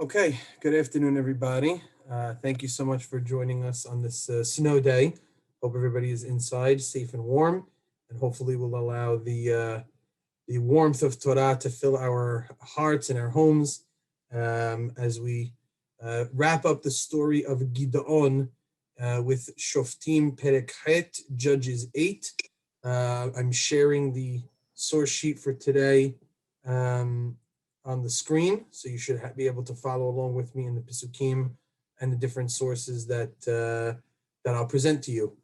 Okay, good afternoon, everybody. Thank you so much for joining us on this snow day. Hope everybody is inside, safe and warm, and hopefully will allow the warmth of Torah to fill our hearts and our homes as we wrap up the story of Gideon with Shofetim Perek Het, Judges 8. I'm sharing the source sheet for today on the screen, so you should be able to follow along with me in the Pisukim and the different sources that I'll present to you.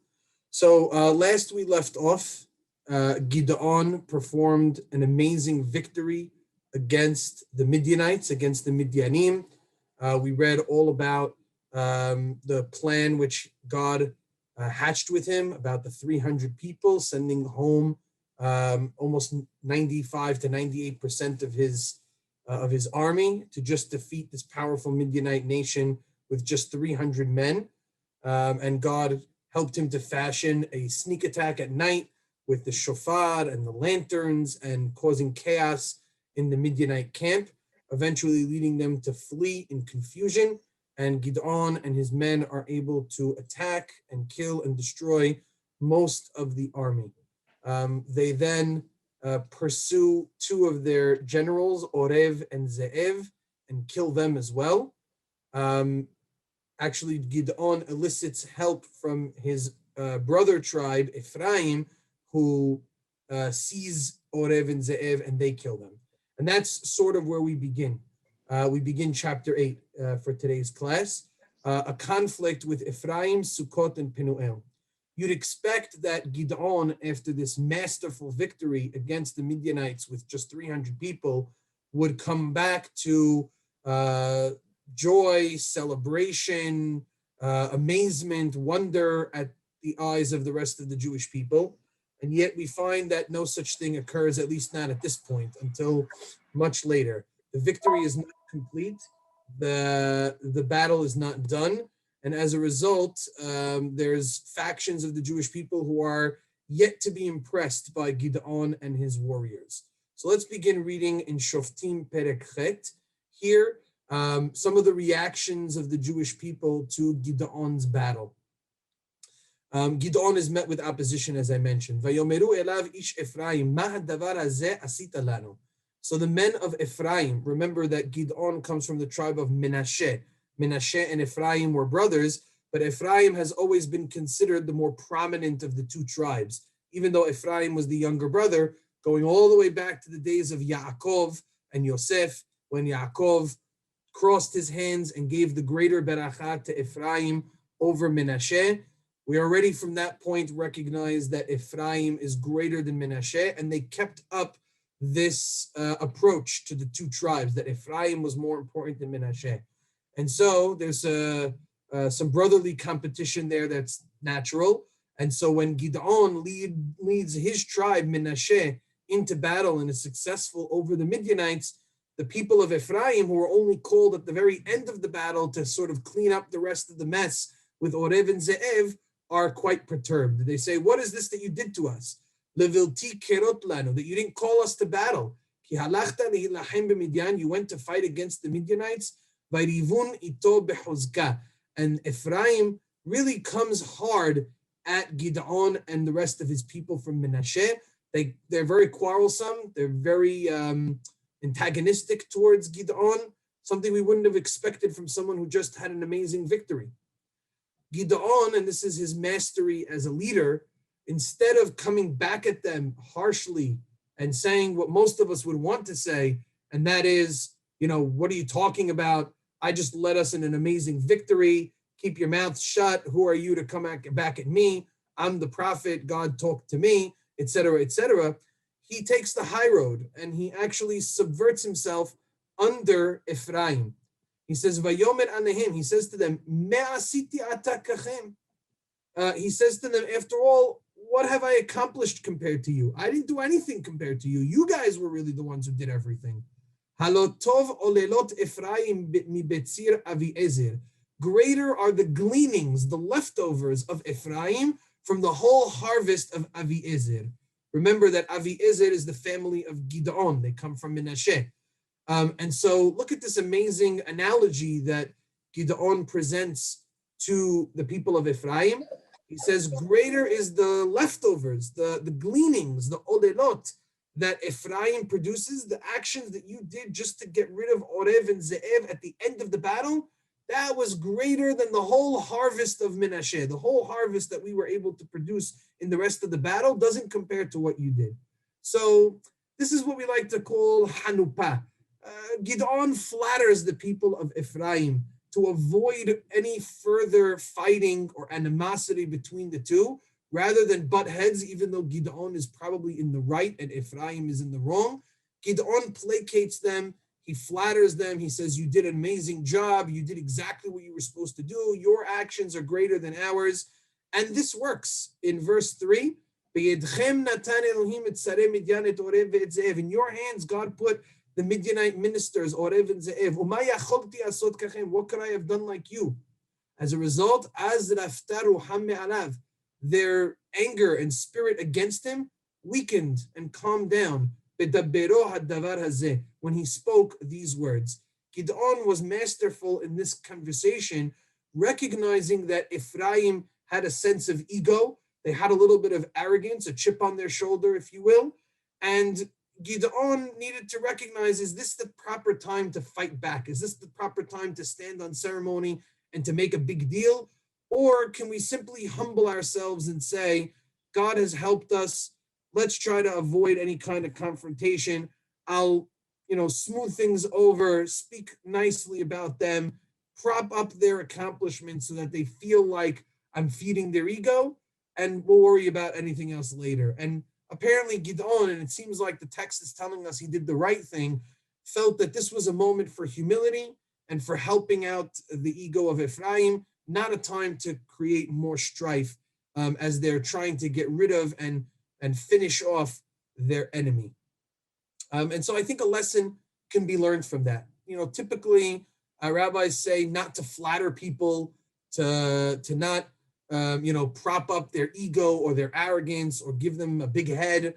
So last we left off, Gideon performed an amazing victory against the Midianites, against the Midianim. We read all about the plan which God hatched with him, about the 300 people, sending home almost 95 to 98% of his army to just defeat this powerful Midianite nation with just 300 men. And God helped him to fashion a sneak attack at night with the shofar and the lanterns and causing chaos in the Midianite camp, eventually leading them to flee in confusion. And Gideon and his men are able to attack and kill and destroy most of the army. They then pursue two of their generals, Orev and Ze'ev, and kill them as well. Actually, Gideon elicits help from his brother tribe, Ephraim, who sees Orev and Ze'ev, and they kill them. And that's sort of where we begin. We begin chapter 8 for today's class, a conflict with Ephraim, Sukkot, and Penuel. You'd expect that Gideon, after this masterful victory against the Midianites with just 300 people, would come back to joy, celebration, amazement, wonder at the eyes of the rest of the Jewish people. And yet we find that no such thing occurs, at least not at this point, until much later. The victory is not complete. The battle is not done. And as a result, there's factions of the Jewish people who are yet to be impressed by Gideon and his warriors. So let's begin reading in Shofetim Perek Het. Here, some of the reactions of the Jewish people to Gideon's battle. Gideon is met with opposition, as I mentioned. Vayomeru elav ish Ephraim, ma hadavar hazeh asita lanu. So the men of Ephraim, remember that Gideon comes from the tribe of Menashe. Menashe and Ephraim were brothers, but Ephraim has always been considered the more prominent of the two tribes, even though Ephraim was the younger brother, going all the way back to the days of Yaakov and Yosef, when Yaakov crossed his hands and gave the greater berachah to Ephraim over Menashe. We already from that point recognize that Ephraim is greater than Menashe, and they kept up this approach to the two tribes, that Ephraim was more important than Menashe. And so there's some brotherly competition there that's natural. And so when Gideon leads his tribe, Menashe, into battle and is successful over the Midianites, the people of Ephraim, who were only called at the very end of the battle to sort of clean up the rest of the mess with Orev and Ze'ev, are quite perturbed. They say, what is this that you did to us? Levilti kerot lanu, that you didn't call us to battle. Ki halachta lehilachem b'Midian, you went to fight against the Midianites. Vayrivun ito behozka. And Ephraim really comes hard at Gideon and the rest of his people from Menashe. They're very quarrelsome. They're very antagonistic towards Gideon, something we wouldn't have expected from someone who just had an amazing victory. Gideon, and this is his mastery as a leader, instead of coming back at them harshly and saying what most of us would want to say, and that is, what are you talking about? I just led us in an amazing victory. Keep your mouth shut. Who are you to come back at me? I'm the prophet. God talked to me, etc., etc. He takes the high road and he actually subverts himself under Ephraim. He says, Vayomer anehim. He says to them, Me'asiti ata kachem. He says to them, after all, what have I accomplished compared to you? I didn't do anything compared to you. You guys were really the ones who did everything. Halotov olelot Ephraim mi betzir Aviezer. Greater are the gleanings, the leftovers of Ephraim from the whole harvest of Aviezer. Remember that Aviezer is the family of Gideon. They come from Menashe. And so look at this amazing analogy that Gideon presents to the people of Ephraim. He says, greater is the leftovers, the gleanings, the olelot that Ephraim produces, the actions that you did just to get rid of Orev and Ze'ev at the end of the battle. That was greater than the whole harvest of Menashe. The whole harvest that we were able to produce in the rest of the battle doesn't compare to what you did. So this is what we like to call Hanupah. Gideon flatters the people of Ephraim to avoid any further fighting or animosity between the two, rather than butt heads, even though Gideon is probably in the right and Ephraim is in the wrong. Gideon placates them. He flatters them. He says, you did an amazing job. You did exactly what you were supposed to do. Your actions are greater than ours. And this works. In verse 3, in your hands, God put the Midianite ministers, Orev and Ze'ev. What could I have done like you? As a result, their anger and spirit against him weakened and calmed down when he spoke these words. Gideon was masterful in this conversation, recognizing that Ephraim had a sense of ego. They had a little bit of arrogance, a chip on their shoulder, if you will. And Gideon needed to recognize, is this the proper time to fight back? Is this the proper time to stand on ceremony and to make a big deal? Or can we simply humble ourselves and say, God has helped us. Let's try to avoid any kind of confrontation. I'll, smooth things over, speak nicely about them, prop up their accomplishments so that they feel like I'm feeding their ego, and we'll worry about anything else later. And apparently Gideon, and it seems like the text is telling us he did the right thing, felt that this was a moment for humility and for helping out the ego of Ephraim, not a time to create more strife as they're trying to get rid of and finish off their enemy. And so I think a lesson can be learned from that. Typically rabbis say not to flatter people, to not prop up their ego or their arrogance or give them a big head.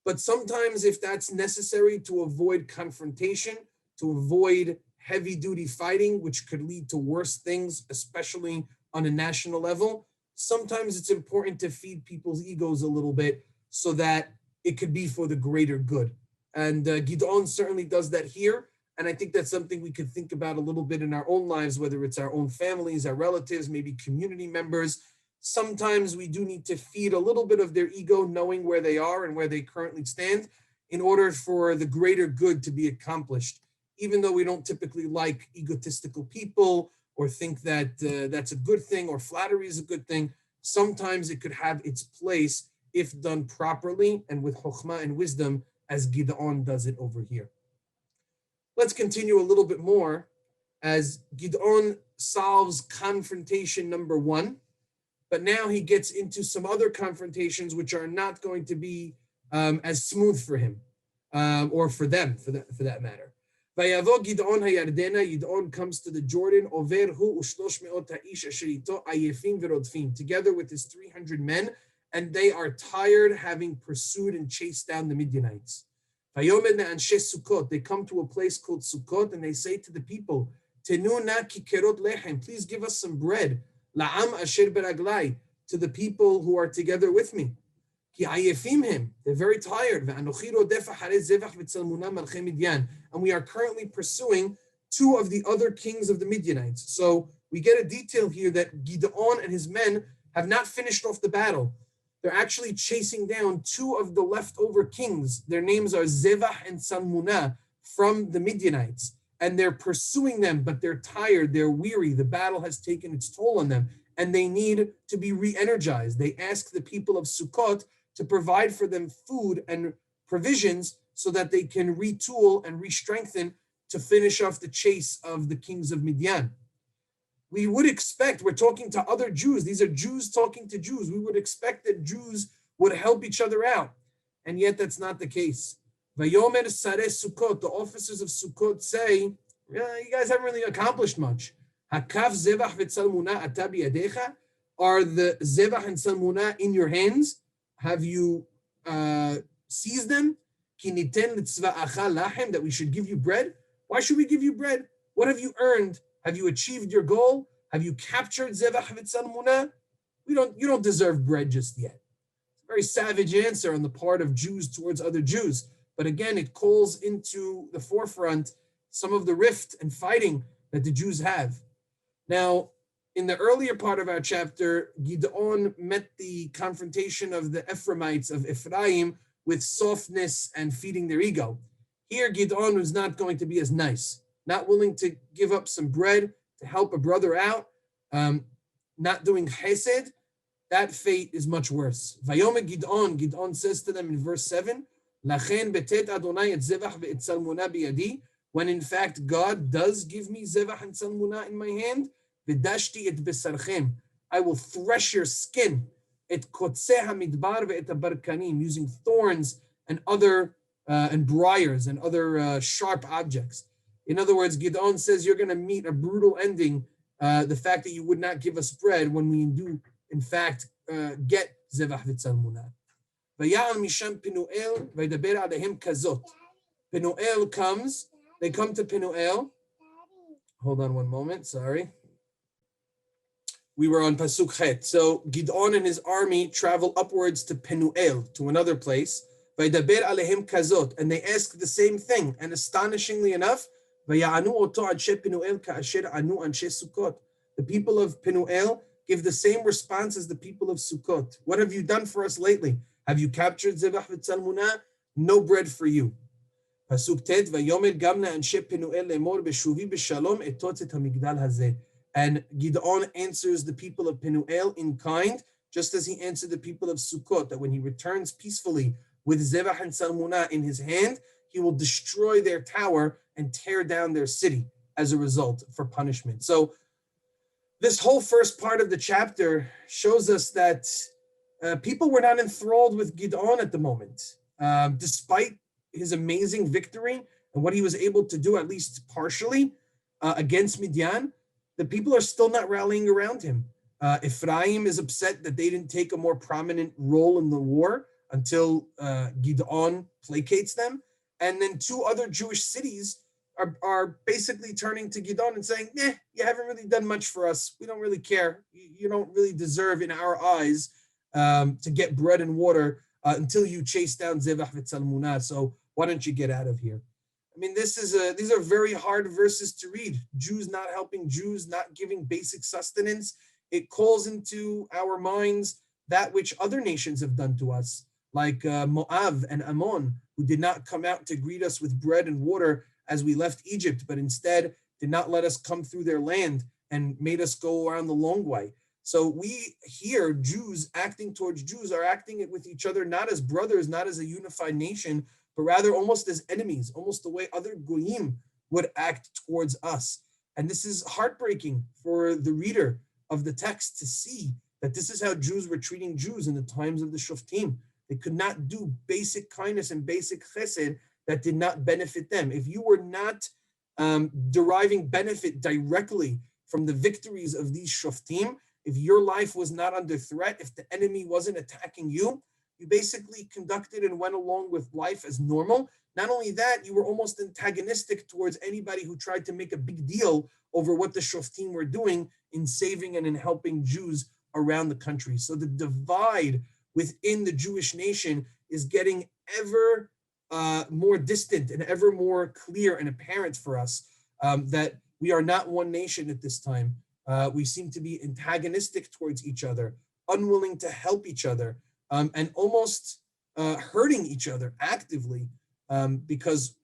But sometimes if that's necessary to avoid confrontation, to avoid heavy duty fighting, which could lead to worse things, especially on a national level, sometimes it's important to feed people's egos a little bit so that it could be for the greater good. And Gideon certainly does that here. And I think that's something we could think about a little bit in our own lives, whether it's our own families, our relatives, maybe community members. Sometimes we do need to feed a little bit of their ego, knowing where they are and where they currently stand, in order for the greater good to be accomplished. Even though we don't typically like egotistical people or think that that's a good thing or flattery is a good thing, sometimes it could have its place if done properly and with chokhmah and wisdom, as Gideon does it over here. Let's continue a little bit more as Gideon solves confrontation number 1, but now he gets into some other confrontations which are not going to be as smooth for him or for them, for that matter. Vayavo Gideon hayardena, Gideon comes to the Jordan, over hu ushlosh meot ha'ish asher ito ayefim v'rodfim, together with his 300 men, and they are tired having pursued and chased down the Midianites. Vayomed ne'anshe Sukkot, they come to a place called Sukkot, and they say to the people, Tenu na kikerot lechem, please give us some bread, la'am asher beraglai, to the people who are together with me. Ki ayefim him, they're very tired. Ve'anochi rodef acharei zevach v'tzalmunah malchei Midian, and we are currently pursuing 2 of the other kings of the Midianites. So we get a detail here that Gideon and his men have not finished off the battle. They're actually chasing down 2 of the leftover kings. Their names are Zevach and Salmunah from the Midianites. And they're pursuing them, but they're tired, they're weary. The battle has taken its toll on them, and they need to be re-energized. They ask the people of Sukkot to provide for them food and provisions so that they can retool and re-strengthen to finish off the chase of the kings of Midian. We would expect, we're talking to other Jews, these are Jews talking to Jews, we would expect that Jews would help each other out, and yet that's not the case. Vayomer Sareh Sukkot, the officers of Sukkot say, you guys haven't really accomplished much. Hakaf Zevach v'Tzalmunah ata biyadecha, are the Zevach and Salmunah in your hands? Have you seized them? Ki niten litzva'acha lachem, that we should give you bread? Why should we give you bread? What have you earned? Have you achieved your goal? Have you captured Zevach v'tzalmunah? You don't deserve bread just yet. It's a very savage answer on the part of Jews towards other Jews. But again, it calls into the forefront some of the rift and fighting that the Jews have. Now, in the earlier part of our chapter, Gideon met the confrontation of the Ephraimites of Ephraim with softness and feeding their ego. Here, Gideon was not going to be as nice, not willing to give up some bread to help a brother out, not doing chesed. That fate is much worse. Vayomer Gideon says to them in verse 7, Lachen betet Adonai et zevach ve'et tzalmunah biyadi, when in fact God does give me zevach and tzalmunah in my hand, v'dashti et besarchem, I will thresh your skin, et kotzeh hamidbar ve'et abarkanim, using thorns and other and briars and other sharp objects. In other words, Gideon says you're going to meet a brutal ending, the fact that you would not give us bread when we do, in fact, get zevach v'tzalmunah. Vaya'al misham Penuel vaydaber alehem kazot. Penuel comes, they come to Penuel. Hold on one moment, sorry. We were on Pasuk Chet. So Gideon and his army travel upwards to Penuel, to another place. Vaydaber alehem kazot, and they ask the same thing. And astonishingly enough, vaya'anu oto anshe Penuel ka'asher anu anshe Sukkot. The people of Penuel give the same response as the people of Sukkot. What have you done for us lately? Have you captured zevach v'tzalmunah? No bread for you. Pasuk Tet, Vayomer gamna anshe Penuel lemor beshuvi b'shalom etot et hamigdal hazeh. And Gideon answers the people of Penuel in kind, just as he answered the people of Sukkot, that when he returns peacefully with zevach and tzalmunah in his hand, he will destroy their tower and tear down their city as a result for punishment. So this whole first part of the chapter shows us that people were not enthralled with Gideon at the moment. Despite his amazing victory and what he was able to do, at least partially, against Midian, the people are still not rallying around him. Ephraim is upset that they didn't take a more prominent role in the war until Gideon placates them. And then two other Jewish cities are basically turning to Gideon and saying, you haven't really done much for us. We don't really care. You don't really deserve, in our eyes, to get bread and water until you chase down zevach v'tzalmunah. So why don't you get out of here? I mean, these are very hard verses to read. Jews not helping Jews, not giving basic sustenance. It calls into our minds that which other nations have done to us, like Moab and Ammon, who did not come out to greet us with bread and water as we left Egypt, but instead did not let us come through their land and made us go around the long way. So we here, Jews acting towards Jews, are acting with each other not as brothers, not as a unified nation, but rather almost as enemies, almost the way other goyim would act towards us. And this is heartbreaking for the reader of the text to see that this is how Jews were treating Jews in the times of the Shofetim. They could not do basic kindness and basic chesed that did not benefit them. If you were not deriving benefit directly from the victories of these Shofetim, if your life was not under threat, if the enemy wasn't attacking you, you basically conducted and went along with life as normal. Not only that, you were almost antagonistic towards anybody who tried to make a big deal over what the Shofetim were doing in saving and in helping Jews around the country. So the divide within the Jewish nation is getting ever more distant and ever more clear and apparent for us that we are not one nation at this time. We seem to be antagonistic towards each other, unwilling to help each other, and almost hurting each other actively because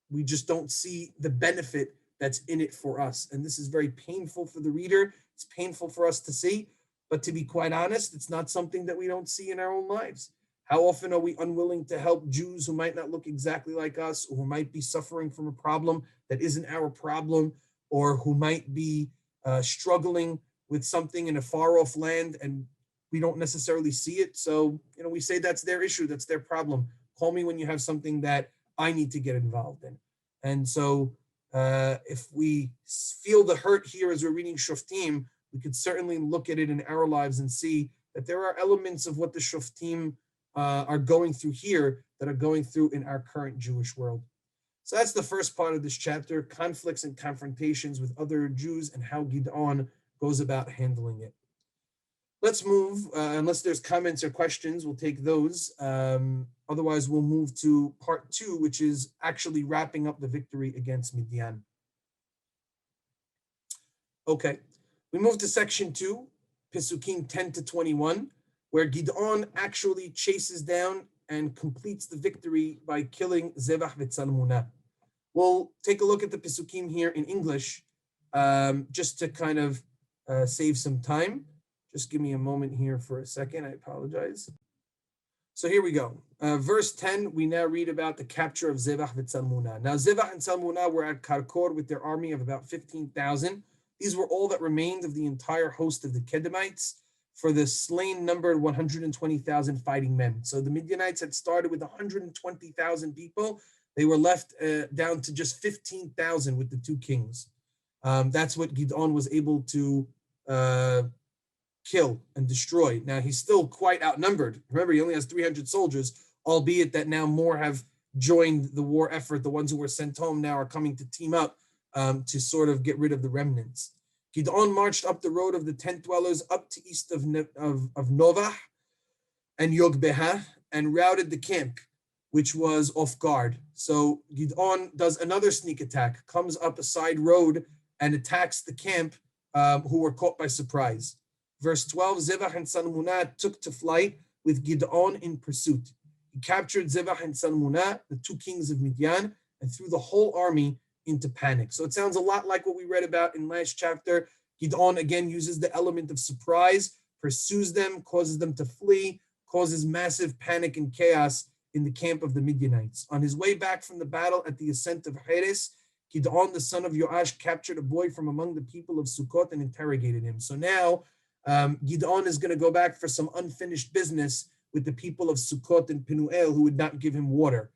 we just don't see the benefit that's in it for us. And this is very painful for the reader. It's painful for us to see, but to be quite honest, it's not something that we don't see in our own lives. How often are we unwilling to help Jews who might not look exactly like us, or who might be suffering from a problem that isn't our problem, or who might be struggling with something in a far off land and we don't necessarily see it. So, we say that's their issue, that's their problem. Call me when you have something that I need to get involved in. And so if we feel the hurt here as we're reading Shoftim, we could certainly look at it in our lives and see that there are elements of what the Shoftim are going through here that are going through in our current Jewish world. So that's the first part of this chapter, conflicts and confrontations with other Jews and how Gideon goes about handling it. Let's move, unless there's comments or questions, we'll take those. Otherwise, we'll move to part 2, which is actually wrapping up the victory against Midian. Okay, we move to section 2, Pesukim 10 to 21, where Gideon actually chases down and completes the victory by killing Zebah v'Tzalmunah. We'll take a look at the Pesukim here in English, just to kind of save some time. Just give me a moment here for a second. I apologize. So here we go. Verse 10, we now read about the capture of Zebah v'Tzalmunah. Now, Zebah and Tzalmunah were at Karkor with their army of about 15,000. These were all that remained of the entire host of the Kedemites, for the slain numbered 120,000 fighting men. So the Midianites had started with 120,000 people. They were left down to just 15,000 with the 2 kings. That's what Gideon was able to kill and destroy. Now, he's still quite outnumbered. Remember, he only has 300 soldiers, albeit that now more have joined the war effort. The ones who were sent home now are coming to team up to sort of get rid of the remnants. Gideon marched up the road of the tent dwellers up to east of Novah and Yogbeha and routed the camp, which was off guard. So Gideon does another sneak attack, comes up a side road and attacks the camp who were caught by surprise. Verse 12, Zebah and Tzalmunah took to flight with Gideon in pursuit. He captured Zebah and Tzalmunah, the 2 kings of Midian, and threw the whole army into panic. So it sounds a lot like what we read about in last chapter. Gideon again uses the element of surprise, pursues them, causes them to flee, causes massive panic and chaos in the camp of the Midianites. On his way back from the battle at the ascent of Heres, Gideon, the son of Yoash, captured a boy from among the people of Sukkot and interrogated him. So now Gideon is going to go back for some unfinished business with the people of Sukkot and Penuel who would not give him water.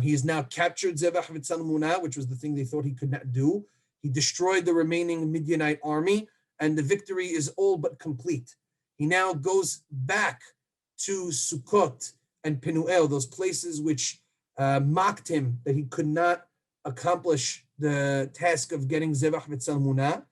He has now captured Zebah v'Tzalmunah, which was the thing they thought he could not do. He destroyed the remaining Midianite army, and the victory is all but complete. He now goes back to Sukkot and Penuel, those places which mocked him that he could not accomplish the task of getting Zebah v'Tzalmunah.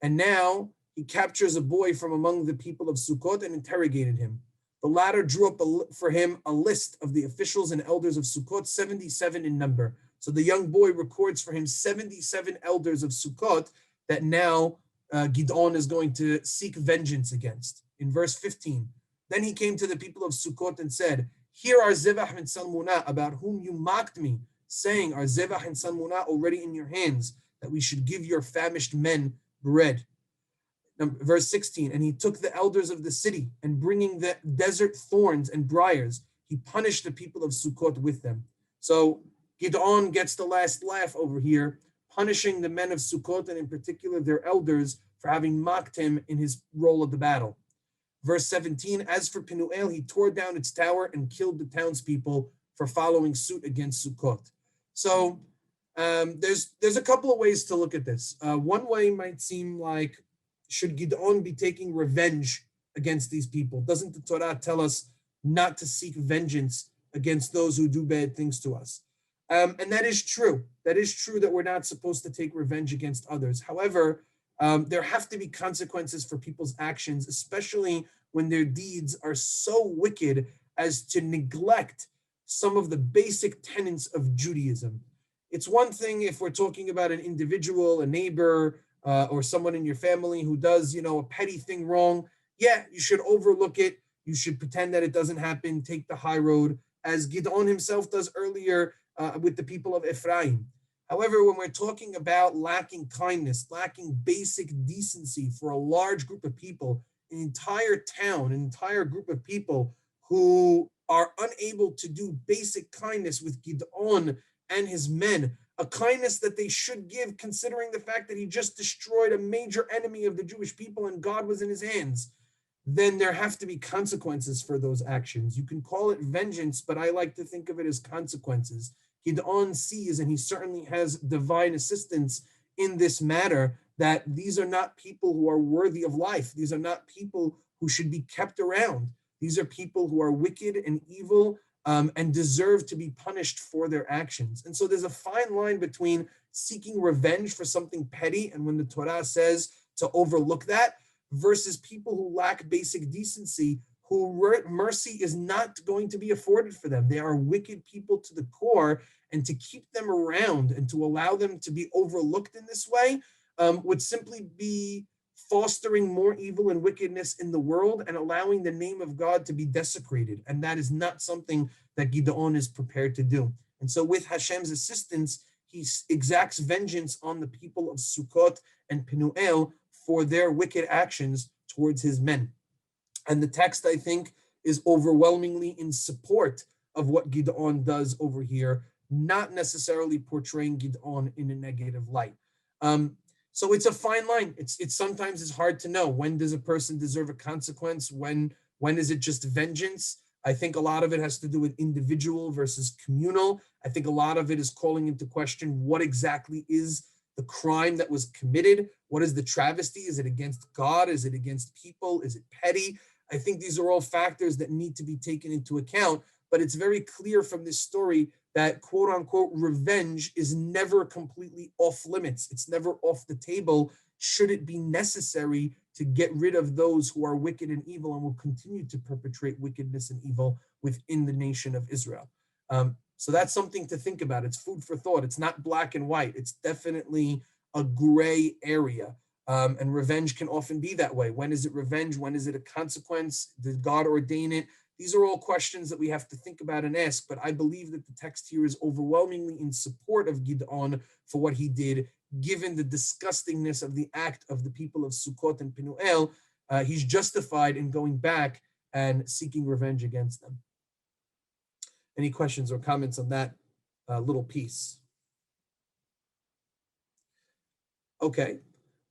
And now he captures a boy from among the people of Sukkot and interrogated him. The latter drew up for him a list of the officials and elders of Sukkot, 77 in number. So the young boy records for him 77 elders of Sukkot that now Gideon is going to seek vengeance against. In verse 15, then he came to the people of Sukkot and said, here are Zebah and Tzalmunah, about whom you mocked me, saying, are Zebah and Tzalmunah already in your hands, that we should give your famished men bread? Verse 16, and he took the elders of the city, and bringing the desert thorns and briars, he punished the people of Sukkot with them. So Gideon gets the last laugh over here, punishing the men of Sukkot, and in particular their elders, for having mocked him in his role of the battle. Verse 17, as for Penuel, he tore down its tower and killed the townspeople for following suit against Sukkot. So there's a couple of ways to look at this. One way might seem like, should Gideon be taking revenge against these people? Doesn't the Torah tell us not to seek vengeance against those who do bad things to us? And that is true. That is true that we're not supposed to take revenge against others. However, there have to be consequences for people's actions, especially when their deeds are so wicked as to neglect some of the basic tenets of Judaism. It's one thing if we're talking about an individual, a neighbor, or someone in your family who does, a petty thing wrong. Yeah, you should overlook it. You should pretend that it doesn't happen. Take the high road, as Gideon himself does earlier with the people of Ephraim. However, when we're talking about lacking kindness, lacking basic decency for a large group of people, an entire town, an entire group of people who are unable to do basic kindness with Gideon and his men, a kindness that they should give considering the fact that he just destroyed a major enemy of the Jewish people and God was in his hands, then there have to be consequences for those actions. You can call it vengeance, but I like to think of it as consequences. Gideon sees, and he certainly has divine assistance in this matter, that these are not people who are worthy of life. These are not people who should be kept around. These are people who are wicked and evil, and deserve to be punished for their actions. And so there's a fine line between seeking revenge for something petty, and when the Torah says to overlook that, versus people who lack basic decency, who mercy is not going to be afforded for them. They are wicked people to the core, and to keep them around and to allow them to be overlooked in this way would simply be fostering more evil and wickedness in the world and allowing the name of God to be desecrated. And that is not something that Gideon is prepared to do. And so with Hashem's assistance, he exacts vengeance on the people of Sukkot and Penuel for their wicked actions towards his men. And the text, I think, is overwhelmingly in support of what Gideon does over here, not necessarily portraying Gideon in a negative light. So it's a fine line. It's sometimes it's hard to know, when does a person deserve a consequence? When is it just vengeance? I think a lot of it has to do with individual versus communal. I think a lot of it is calling into question what exactly is the crime that was committed. What is the travesty? Is it against God? Is it against people? Is it petty? I think these are all factors that need to be taken into account, but it's very clear from this story that quote unquote revenge is never completely off limits. It's never off the table, should it be necessary to get rid of those who are wicked and evil and will continue to perpetrate wickedness and evil within the nation of Israel. So that's something to think about. It's food for thought. It's not black and white. It's definitely a gray area. And revenge can often be that way. When is it revenge? When is it a consequence? Did God ordain it? These are all questions that we have to think about and ask, but I believe that the text here is overwhelmingly in support of Gideon for what he did, given the disgustingness of the act of the people of Sukkot and Penuel. He's justified in going back and seeking revenge against them. Any questions or comments on that little piece? Okay,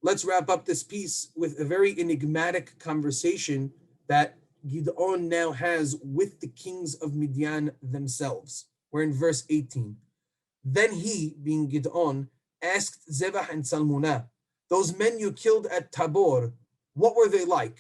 let's wrap up this piece with a very enigmatic conversation that Gideon now has with the kings of Midian themselves. We're in verse 18. Then he, being Gideon, asked Zebah and Salmunah, those men you killed at Tabor, what were they like?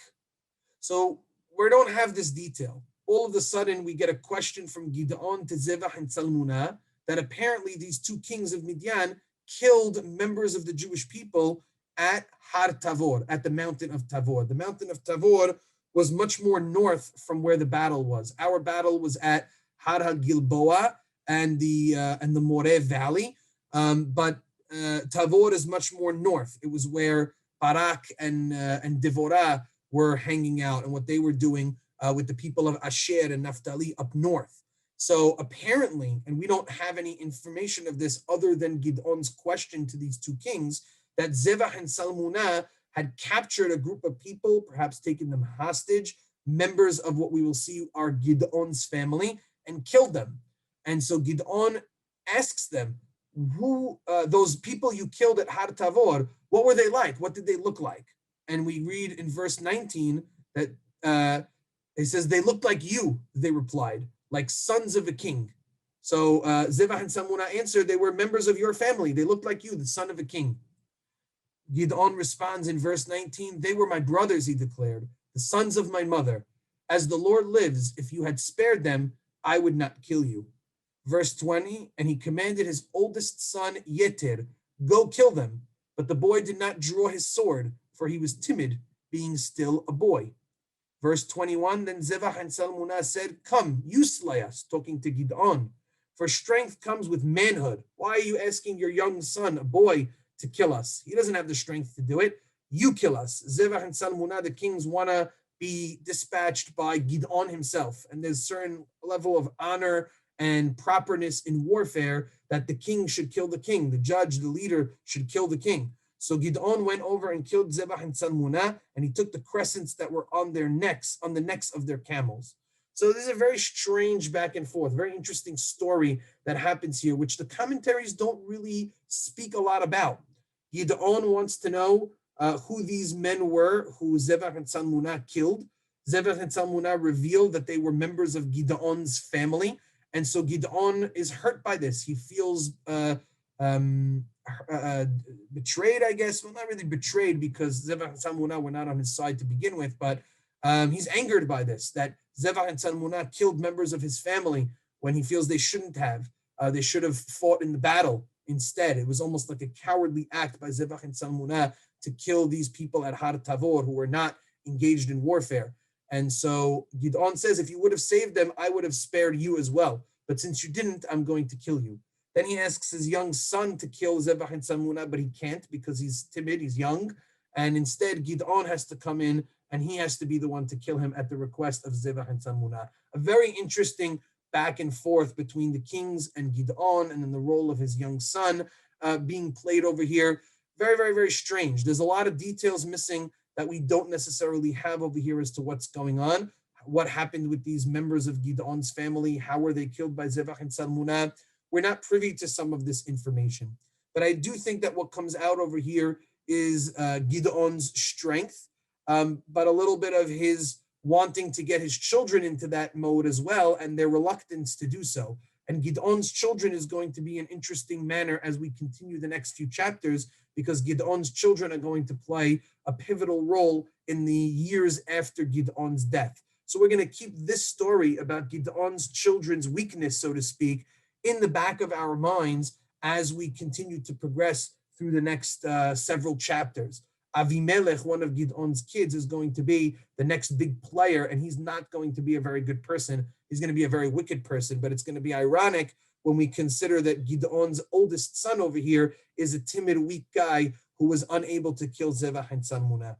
So we don't have this detail. All of a sudden, we get a question from Gideon to Zebah and Salmunah that apparently these two kings of Midian killed members of the Jewish people at Har Tavor, at the mountain of Tavor. The mountain of Tavor was much more north from where the battle was. Our battle was at Har HaGilboa and the Moreh Valley, but Tavor is much more north. It was where Barak and Devorah were hanging out and what they were doing with the people of Asher and Naphtali up north. So apparently, and we don't have any information of this other than Gideon's question to these two kings, that Zebah and Salmunah had captured a group of people, perhaps taken them hostage, members of what we will see are Gideon's family, and killed them. And so Gideon asks them, who those people you killed at Har Tavor, what were they like? What did they look like? And we read in verse 19 that it says, they looked like you, they replied, like sons of a king. So Zebah and Salmunah answered, they were members of your family. They looked like you, the son of a king. Gideon responds in verse 19, they were my brothers, he declared, the sons of my mother. As the Lord lives, if you had spared them, I would not kill you. Verse 20, and he commanded his oldest son, Yeter, go kill them. But the boy did not draw his sword, for he was timid, being still a boy. Verse 21, then Zebah and Salmunah said, come, you slay us, talking to Gideon. For strength comes with manhood. Why are you asking your young son, a boy, to kill us? He doesn't have the strength to do it. You kill us. Zebah and Salmunah, the kings, want to be dispatched by Gideon himself. And there's a certain level of honor and properness in warfare that the king should kill the king. The judge, the leader, should kill the king. So Gideon went over and killed Zebah and Salmunah, and he took the crescents that were on their necks, on the necks of their camels. So this is a very strange back and forth, very interesting story that happens here, which the commentaries don't really speak a lot about. Gideon wants to know who these men were, who Zebah and Salmunah killed. Zebah and Salmunah revealed that they were members of Gideon's family, and so Gideon is hurt by this. He feels betrayed, I guess. Well, not really betrayed, because Zebah and Salmunah were not on his side to begin with, but he's angered by this, that Zebah and Salmunah killed members of his family when he feels they shouldn't have. They should have fought in the battle instead. It was almost like a cowardly act by Zevach and Salmunah to kill these people at Har Tavor who were not engaged in warfare. And so Gideon says, if you would have saved them, I would have spared you as well. But since you didn't, I'm going to kill you. Then he asks his young son to kill Zevach and Salmunah, but he can't because he's timid, he's young. And instead, Gideon has to come in and he has to be the one to kill him at the request of Zevach and Salmunah. A very interesting back and forth between the kings and Gideon, and then the role of his young son being played over here. Very, very, very strange. There's a lot of details missing that we don't necessarily have over here as to what's going on. What happened with these members of Gideon's family? How were they killed by Zevach and Salmunah? We're not privy to some of this information. But I do think that what comes out over here is Gideon's strength, but a little bit of his wanting to get his children into that mode as well, and their reluctance to do so. And Gideon's children is going to be an interesting manner as we continue the next few chapters, because Gideon's children are going to play a pivotal role in the years after Gideon's death. So we're going to keep this story about Gideon's children's weakness, so to speak, in the back of our minds as we continue to progress through the next several chapters. Avimelech, one of Gideon's kids, is going to be the next big player, and he's not going to be a very good person. He's going to be a very wicked person, but it's going to be ironic when we consider that Gideon's oldest son over here is a timid, weak guy who was unable to kill Zevach and Salmunah.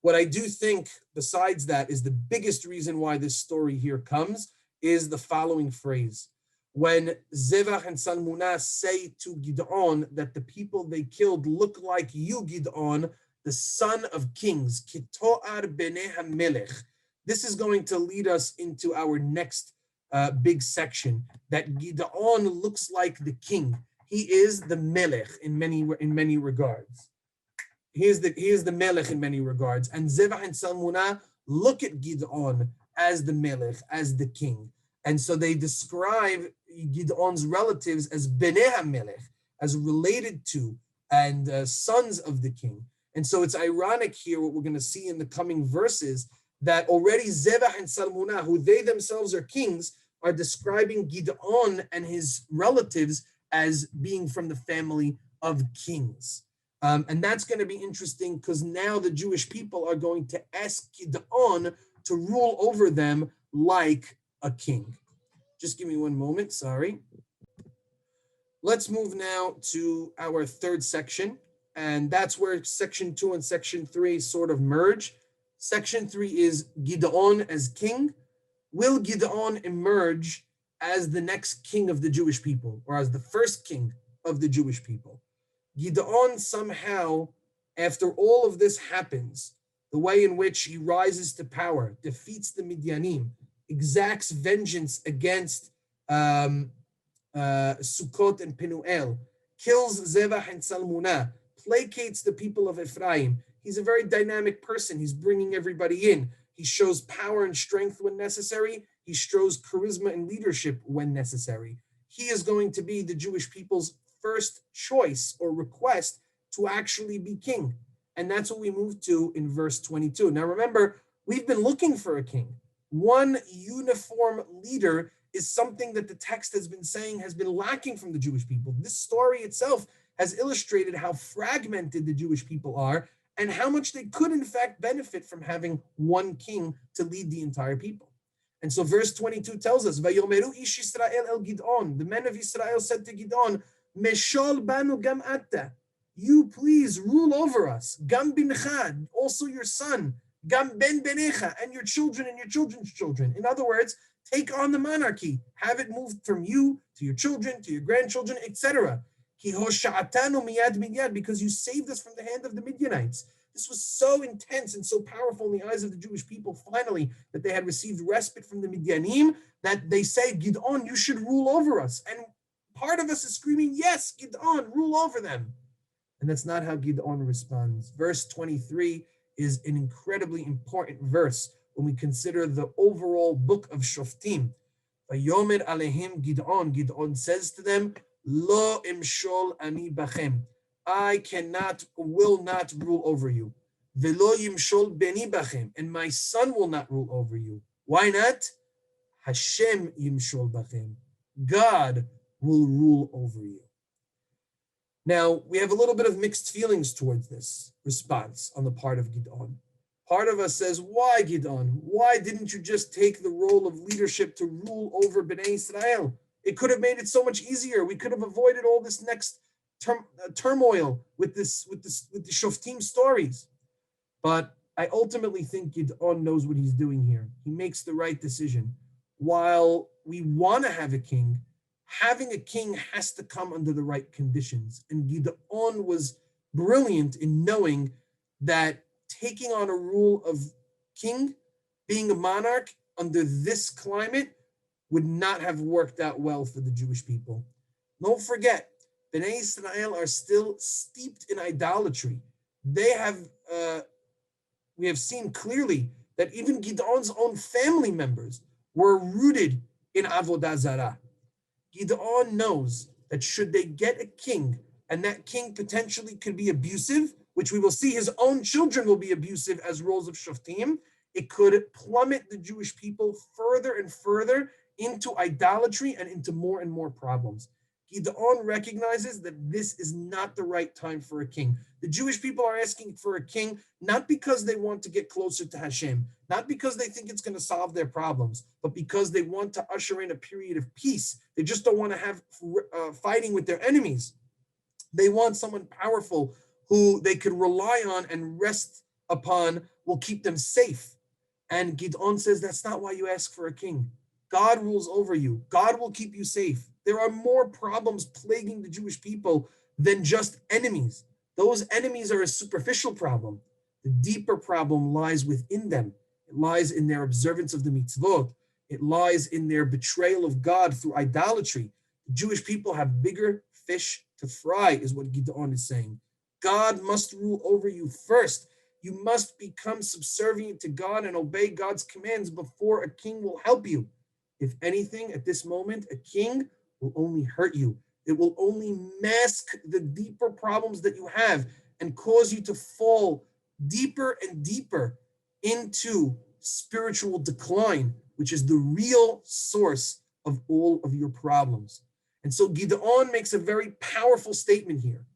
What I do think, besides that, is the biggest reason why this story here comes is the following phrase. When Zevach and Salmunah say to Gideon that the people they killed look like you, Gideon, the son of kings, Kitoar b'nei hamelech. This is going to lead us into our next big section, that Gideon looks like the king. He is the melech in many regards. He is the melech in many regards. And Zevach and Salmunah look at Gideon as the melech, as the king. And so they describe Gideon's relatives as Bnei HaMelech, as related to and sons of the king. And so it's ironic here, what we're going to see in the coming verses, that already Zevach and Salmunah, who they themselves are kings, are describing Gideon and his relatives as being from the family of kings. And that's going to be interesting because now the Jewish people are going to ask Gideon to rule over them like a king. Just give me one moment, sorry. Let's move now to our third section, and that's where section 2 and section 3 sort of merge. Section 3 is Gideon as king. Will Gideon emerge as the next king of the Jewish people, or as the first king of the Jewish people? Gideon somehow, after all of this happens, the way in which he rises to power, defeats the Midianim, exacts vengeance against Sukkot and Penuel, kills Zevach and Salmunah, placates the people of Ephraim. He's a very dynamic person. He's bringing everybody in. He shows power and strength when necessary. He shows charisma and leadership when necessary. He is going to be the Jewish people's first choice or request to actually be king. And that's what we move to in verse 22. Now remember, we've been looking for a king. One uniform leader is something that the text has been saying has been lacking from the Jewish people. This story itself has illustrated how fragmented the Jewish people are and how much they could in fact benefit from having one king to lead the entire people. And so verse 22 tells us, Vayomeru ish Yisrael el Gideon, the men of Israel said to Gideon, Meshol banu gam atta, you please rule over us, gam bincha, also your son, gam ben benecha, and your children and your children's children. In other words, take on the monarchy, have it moved from you to your children, to your grandchildren, etc. Because you saved us from the hand of the Midianites. This was so intense and so powerful in the eyes of the Jewish people, finally, that they had received respite from the Midianim, that they say, Gideon, you should rule over us. And part of us is screaming, yes, Gideon, rule over them. And that's not how Gideon responds. Verse 23 is an incredibly important verse when we consider the overall book of Shofetim. Vayomer alehim Gideon, Gideon says to them, Lo imshol ani bachem, I will not rule over you. Velo yimshol beni bachem, and my son will not rule over you. Why not? Hashem yimshol bachem. God will rule over you. Now, we have a little bit of mixed feelings towards this response on the part of Gideon. Part of us says, why Gideon? Why didn't you just take the role of leadership to rule over Bnei Israel? It could have made it so much easier. We could have avoided all this next turmoil with the Shofetim stories. But I ultimately think Gideon knows what he's doing here. He makes the right decision. While we want to have a king, having a king has to come under the right conditions. And Gideon was brilliant in knowing that taking on a rule of king, being a monarch under this climate would not have worked out well for the Jewish people. Don't forget, Bnei Israel are still steeped in idolatry. We have seen clearly that even Gideon's own family members were rooted in Avodah Zarah. Gideon knows that should they get a king, and that king potentially could be abusive, which we will see his own children will be abusive as roles of Shoftim, it could plummet the Jewish people further and further into idolatry and into more and more problems. Gideon recognizes that this is not the right time for a king. The Jewish people are asking for a king, not because they want to get closer to Hashem, not because they think it's going to solve their problems, but because they want to usher in a period of peace. They just don't want to have fighting with their enemies. They want someone powerful who they could rely on and rest upon, will keep them safe. And Gideon says, that's not why you ask for a king. God rules over you. God will keep you safe. There are more problems plaguing the Jewish people than just enemies. Those enemies are a superficial problem. The deeper problem lies within them. It lies in their observance of the mitzvot. It lies in their betrayal of God through idolatry. The Jewish people have bigger fish to fry, is what Gideon is saying. God must rule over you first. You must become subservient to God and obey God's commands before a king will help you. If anything, at this moment, a king will only hurt you. It will only mask the deeper problems that you have and cause you to fall deeper and deeper into spiritual decline, which is the real source of all of your problems. And so Gideon makes a very powerful statement here.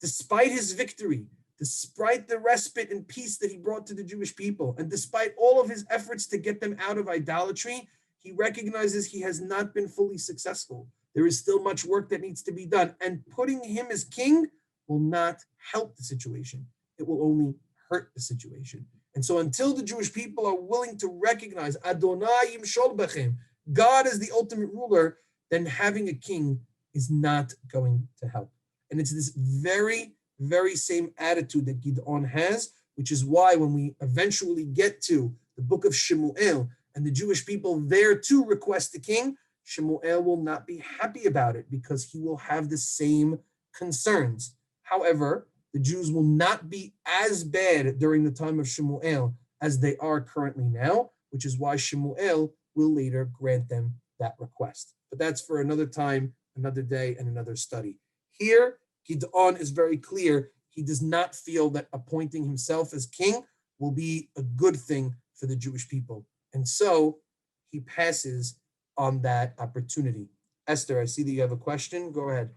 Despite his victory, despite the respite and peace that he brought to the Jewish people, and despite all of his efforts to get them out of idolatry, he recognizes he has not been fully successful. There is still much work that needs to be done, and putting him as king will not help the situation. It will only hurt the situation. And so until the Jewish people are willing to recognize Adonai yimshol bachem, God is the ultimate ruler, then having a king is not going to help. And it's this very, very same attitude that Gideon has, which is why when we eventually get to the book of Shemuel, and the Jewish people there too request a king, Shemuel will not be happy about it because he will have the same concerns. However, the Jews will not be as bad during the time of Shemuel as they are currently now, which is why Shemuel will later grant them that request. But that's for another time, another day, and another study. Here, Gideon is very clear. He does not feel that appointing himself as king will be a good thing for the Jewish people. And so he passes on that opportunity. Esther, I see that you have a question. Go ahead.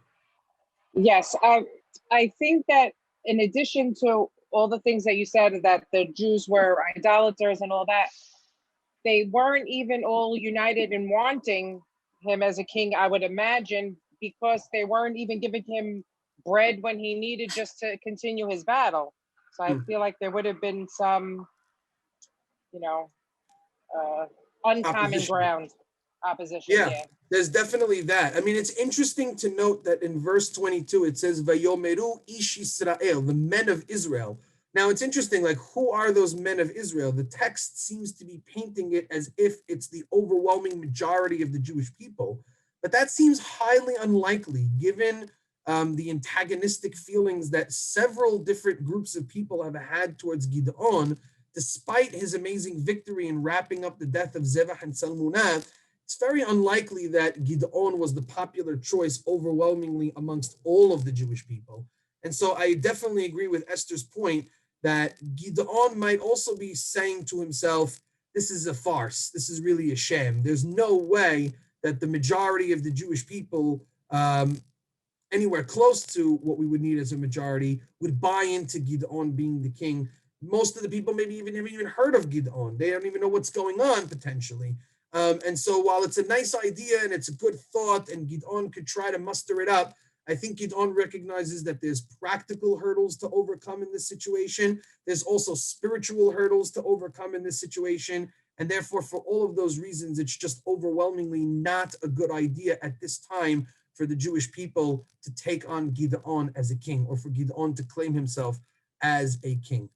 Yes, I think that in addition to all the things that you said, that the Jews were idolaters and all that, they weren't even all united in wanting him as a king, I would imagine, because they weren't even giving him bread when he needed just to continue his battle. So I feel like there would have been some, uncommon ground opposition. Yeah, there's definitely that. I mean, it's interesting to note that in verse 22, it says, Vayomeru ish Israel, the men of Israel. Now, it's interesting, like, who are those men of Israel? The text seems to be painting it as if it's the overwhelming majority of the Jewish people. But that seems highly unlikely, given the antagonistic feelings that several different groups of people have had towards Gideon, despite his amazing victory in wrapping up the death of Zevach and Salmunah. It's very unlikely that Gideon was the popular choice overwhelmingly amongst all of the Jewish people. And so I definitely agree with Esther's point that Gideon might also be saying to himself, this is a farce. This is really a sham. There's no way that the majority of the Jewish people, anywhere close to what we would need as a majority, would buy into Gideon being the king. Most of the people maybe haven't even heard of Gideon. They don't even know what's going on potentially. And so while it's a nice idea and it's a good thought and Gideon could try to muster it up, I think Gideon recognizes that there's practical hurdles to overcome in this situation. There's also spiritual hurdles to overcome in this situation. And therefore, for all of those reasons, it's just overwhelmingly not a good idea at this time for the Jewish people to take on Gideon as a king, or for Gideon to claim himself as a king.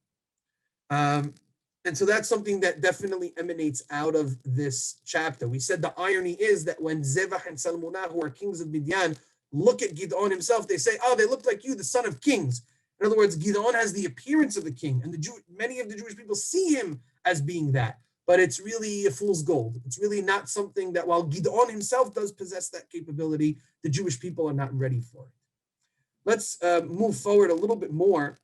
And so that's something that definitely emanates out of this chapter. We said the irony is that when Zevach and Salmunah, who are kings of Midian, look at Gideon himself, they say, oh, they look like you, the son of kings. In other words, Gideon has the appearance of a king, and many of the Jewish people see him as being that. But it's really a fool's gold. It's really not something that, while Gideon himself does possess that capability, the Jewish people are not ready for it. Let's move forward a little bit more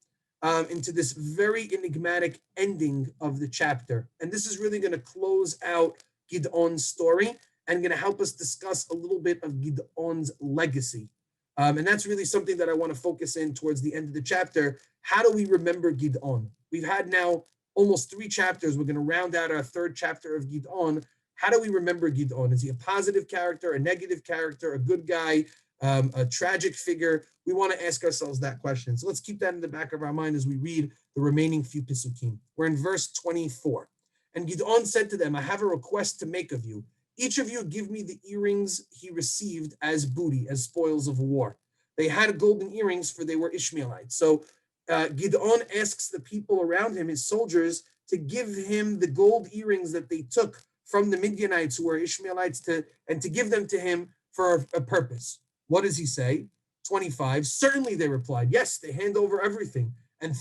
into this very enigmatic ending of the chapter. And this is really going to close out Gideon's story and going to help us discuss a little bit of Gideon's legacy. And that's really something that I want to focus in towards the end of the chapter. How do we remember Gideon? We've had now almost 3 chapters. We're going to round out our 3rd chapter of Gideon. How do we remember Gideon? Is he a positive character, a negative character, a good guy, a tragic figure? We want to ask ourselves that question. So let's keep that in the back of our mind as we read the remaining few Pisukim. We're in verse 24. And Gideon said to them, I have a request to make of you. Each of you give me the earrings he received as booty, as spoils of war. They had golden earrings, for they were Ishmaelites. So Gideon asks the people around him, his soldiers, to give him the gold earrings that they took from the Midianites, who were Ishmaelites, to give them to him for a purpose. What does he say? 25. Certainly, they replied. Yes, they hand over everything. And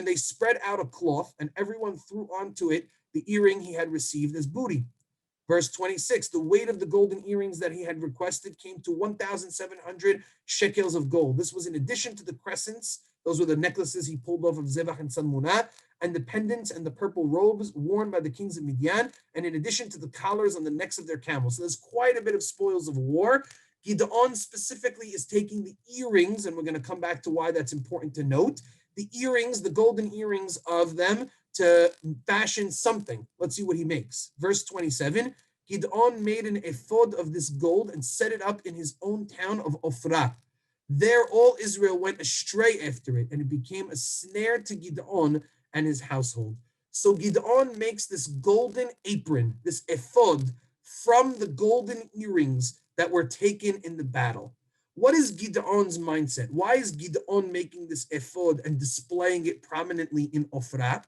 they spread out a cloth, and everyone threw onto it the earring he had received as booty. Verse 26, the weight of the golden earrings that he had requested came to 1,700 shekels of gold. This was in addition to the crescents. Those were the necklaces he pulled off of Zevach and Salmunah, and the pendants and the purple robes worn by the kings of Midian, and in addition to the collars on the necks of their camels. So there's quite a bit of spoils of war. Gideon specifically is taking the earrings, and we're going to come back to why that's important to note. The earrings, the golden earrings of them, to fashion something. Let's see what he makes. Verse 27, Gideon made an ephod of this gold and set it up in his own town of Ophrah. There all Israel went astray after it, and it became a snare to Gideon and his household. So Gideon makes this golden apron, this ephod, from the golden earrings that were taken in the battle. What is Gideon's mindset? Why is Gideon making this ephod and displaying it prominently in Ophrah?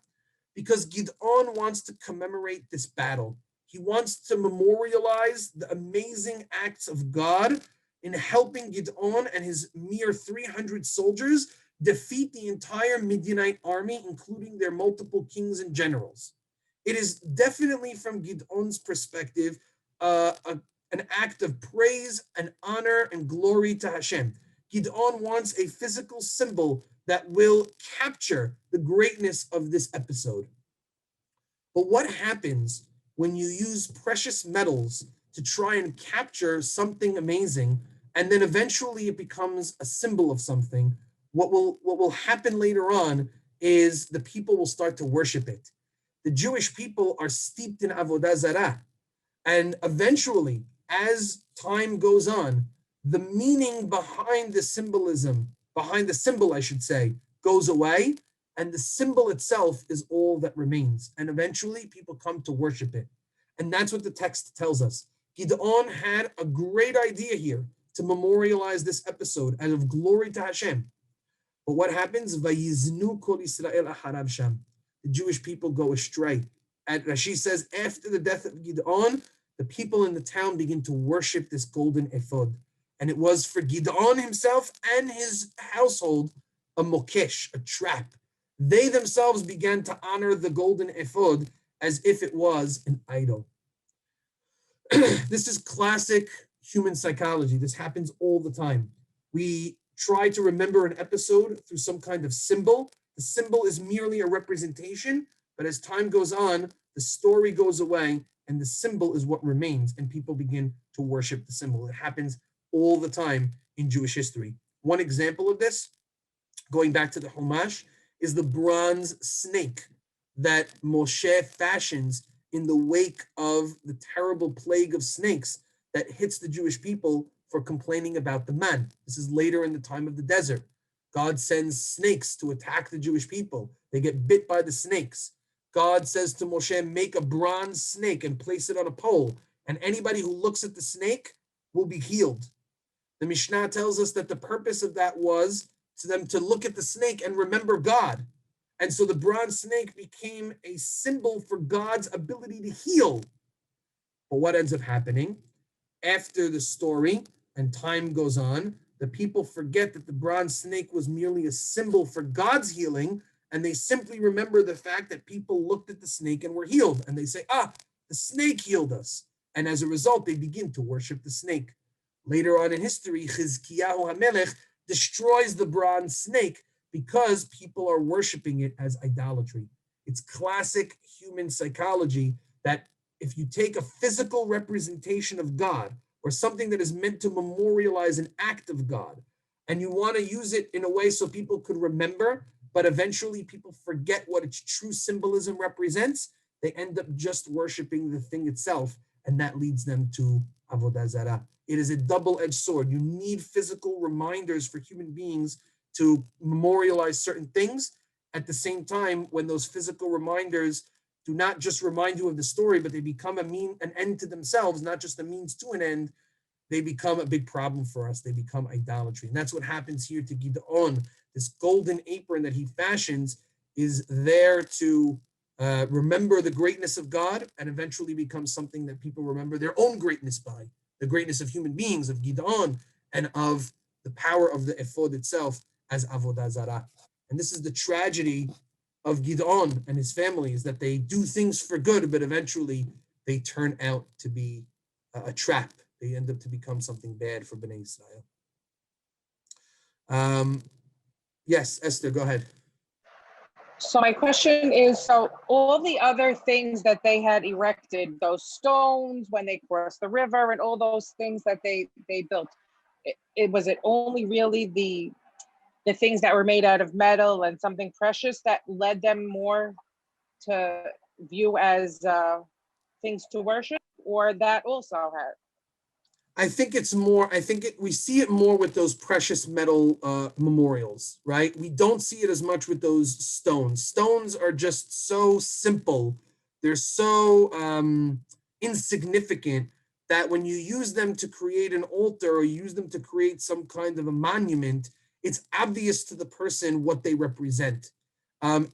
Because Gideon wants to commemorate this battle. He wants to memorialize the amazing acts of God in helping Gideon and his mere 300 soldiers defeat the entire Midianite army, including their multiple kings and generals. It is definitely, from Gideon's perspective, an act of praise and honor and glory to Hashem. Gideon wants a physical symbol that will capture the greatness of this episode. But what happens when you use precious metals to try and capture something amazing, and then eventually it becomes a symbol of something? What will happen later on is the people will start to worship it. The Jewish people are steeped in avodah zarah, and eventually, as time goes on, the meaning behind the symbolism, behind the symbol, I should say, goes away, and the symbol itself is all that remains. And eventually, people come to worship it. And that's what the text tells us. Gideon had a great idea here to memorialize this episode out of glory to Hashem. But what happens? Vayiznu kol Yisrael acharav sham. The Jewish people go astray. And Rashi says, after the death of Gideon, the people in the town begin to worship this golden ephod. And it was for Gideon himself and his household a mokesh, a trap. They themselves began to honor the golden ephod as if it was an idol. This is classic human psychology. This happens all the time. We try to remember an episode through some kind of symbol. The symbol is merely a representation, but as time goes on, the story goes away and the symbol is what remains, and people begin to worship the symbol. It happens all the time in Jewish history. One example of this, going back to the Chumash, is the bronze snake that Moshe fashions in the wake of the terrible plague of snakes that hits the Jewish people for complaining about the man. This is later in the time of the desert. God sends snakes to attack the Jewish people. They get bit by the snakes. God says to Moshe, make a bronze snake and place it on a pole, and anybody who looks at the snake will be healed. The Mishnah tells us that the purpose of that was to them to look at the snake and remember God. And so the bronze snake became a symbol for God's ability to heal. But what ends up happening? After the story and time goes on, the people forget that the bronze snake was merely a symbol for God's healing, and they simply remember the fact that people looked at the snake and were healed. And they say, the snake healed us. And as a result, they begin to worship the snake. Later on in history, Chizkiyahu HaMelech destroys the bronze snake because people are worshiping it as idolatry. It's classic human psychology that if you take a physical representation of God or something that is meant to memorialize an act of God, and you want to use it in a way so people could remember, but eventually people forget what its true symbolism represents, they end up just worshiping the thing itself, and that leads them to Avodah Zarah. It is a double-edged sword. You need physical reminders for human beings to memorialize certain things. At the same time, when those physical reminders do not just remind you of the story, but they become an end to themselves, not just a means to an end, they become a big problem for us. They become idolatry. And that's what happens here to Gideon. This golden apron that he fashions is there to remember the greatness of God and eventually become something that people remember their own greatness by, the greatness of human beings, of Gideon, and of the power of the Ethod itself as Avodah Zarah. And this is the tragedy of Gideon and his family, is that they do things for good, but eventually they turn out to be a trap. They end up to become something bad for Bnei Israel. Yes, Esther, go ahead. So my question is, so all the other things that they had erected, those stones when they crossed the river and all those things that they built, was it only really the things that were made out of metal and something precious that led them more to view as things to worship, or that also had? I think it's more, we see it more with those precious metal memorials, right? We don't see it as much with those stones. Stones are just so simple. They're so insignificant that when you use them to create an altar or use them to create some kind of a monument, it's obvious to the person what they represent.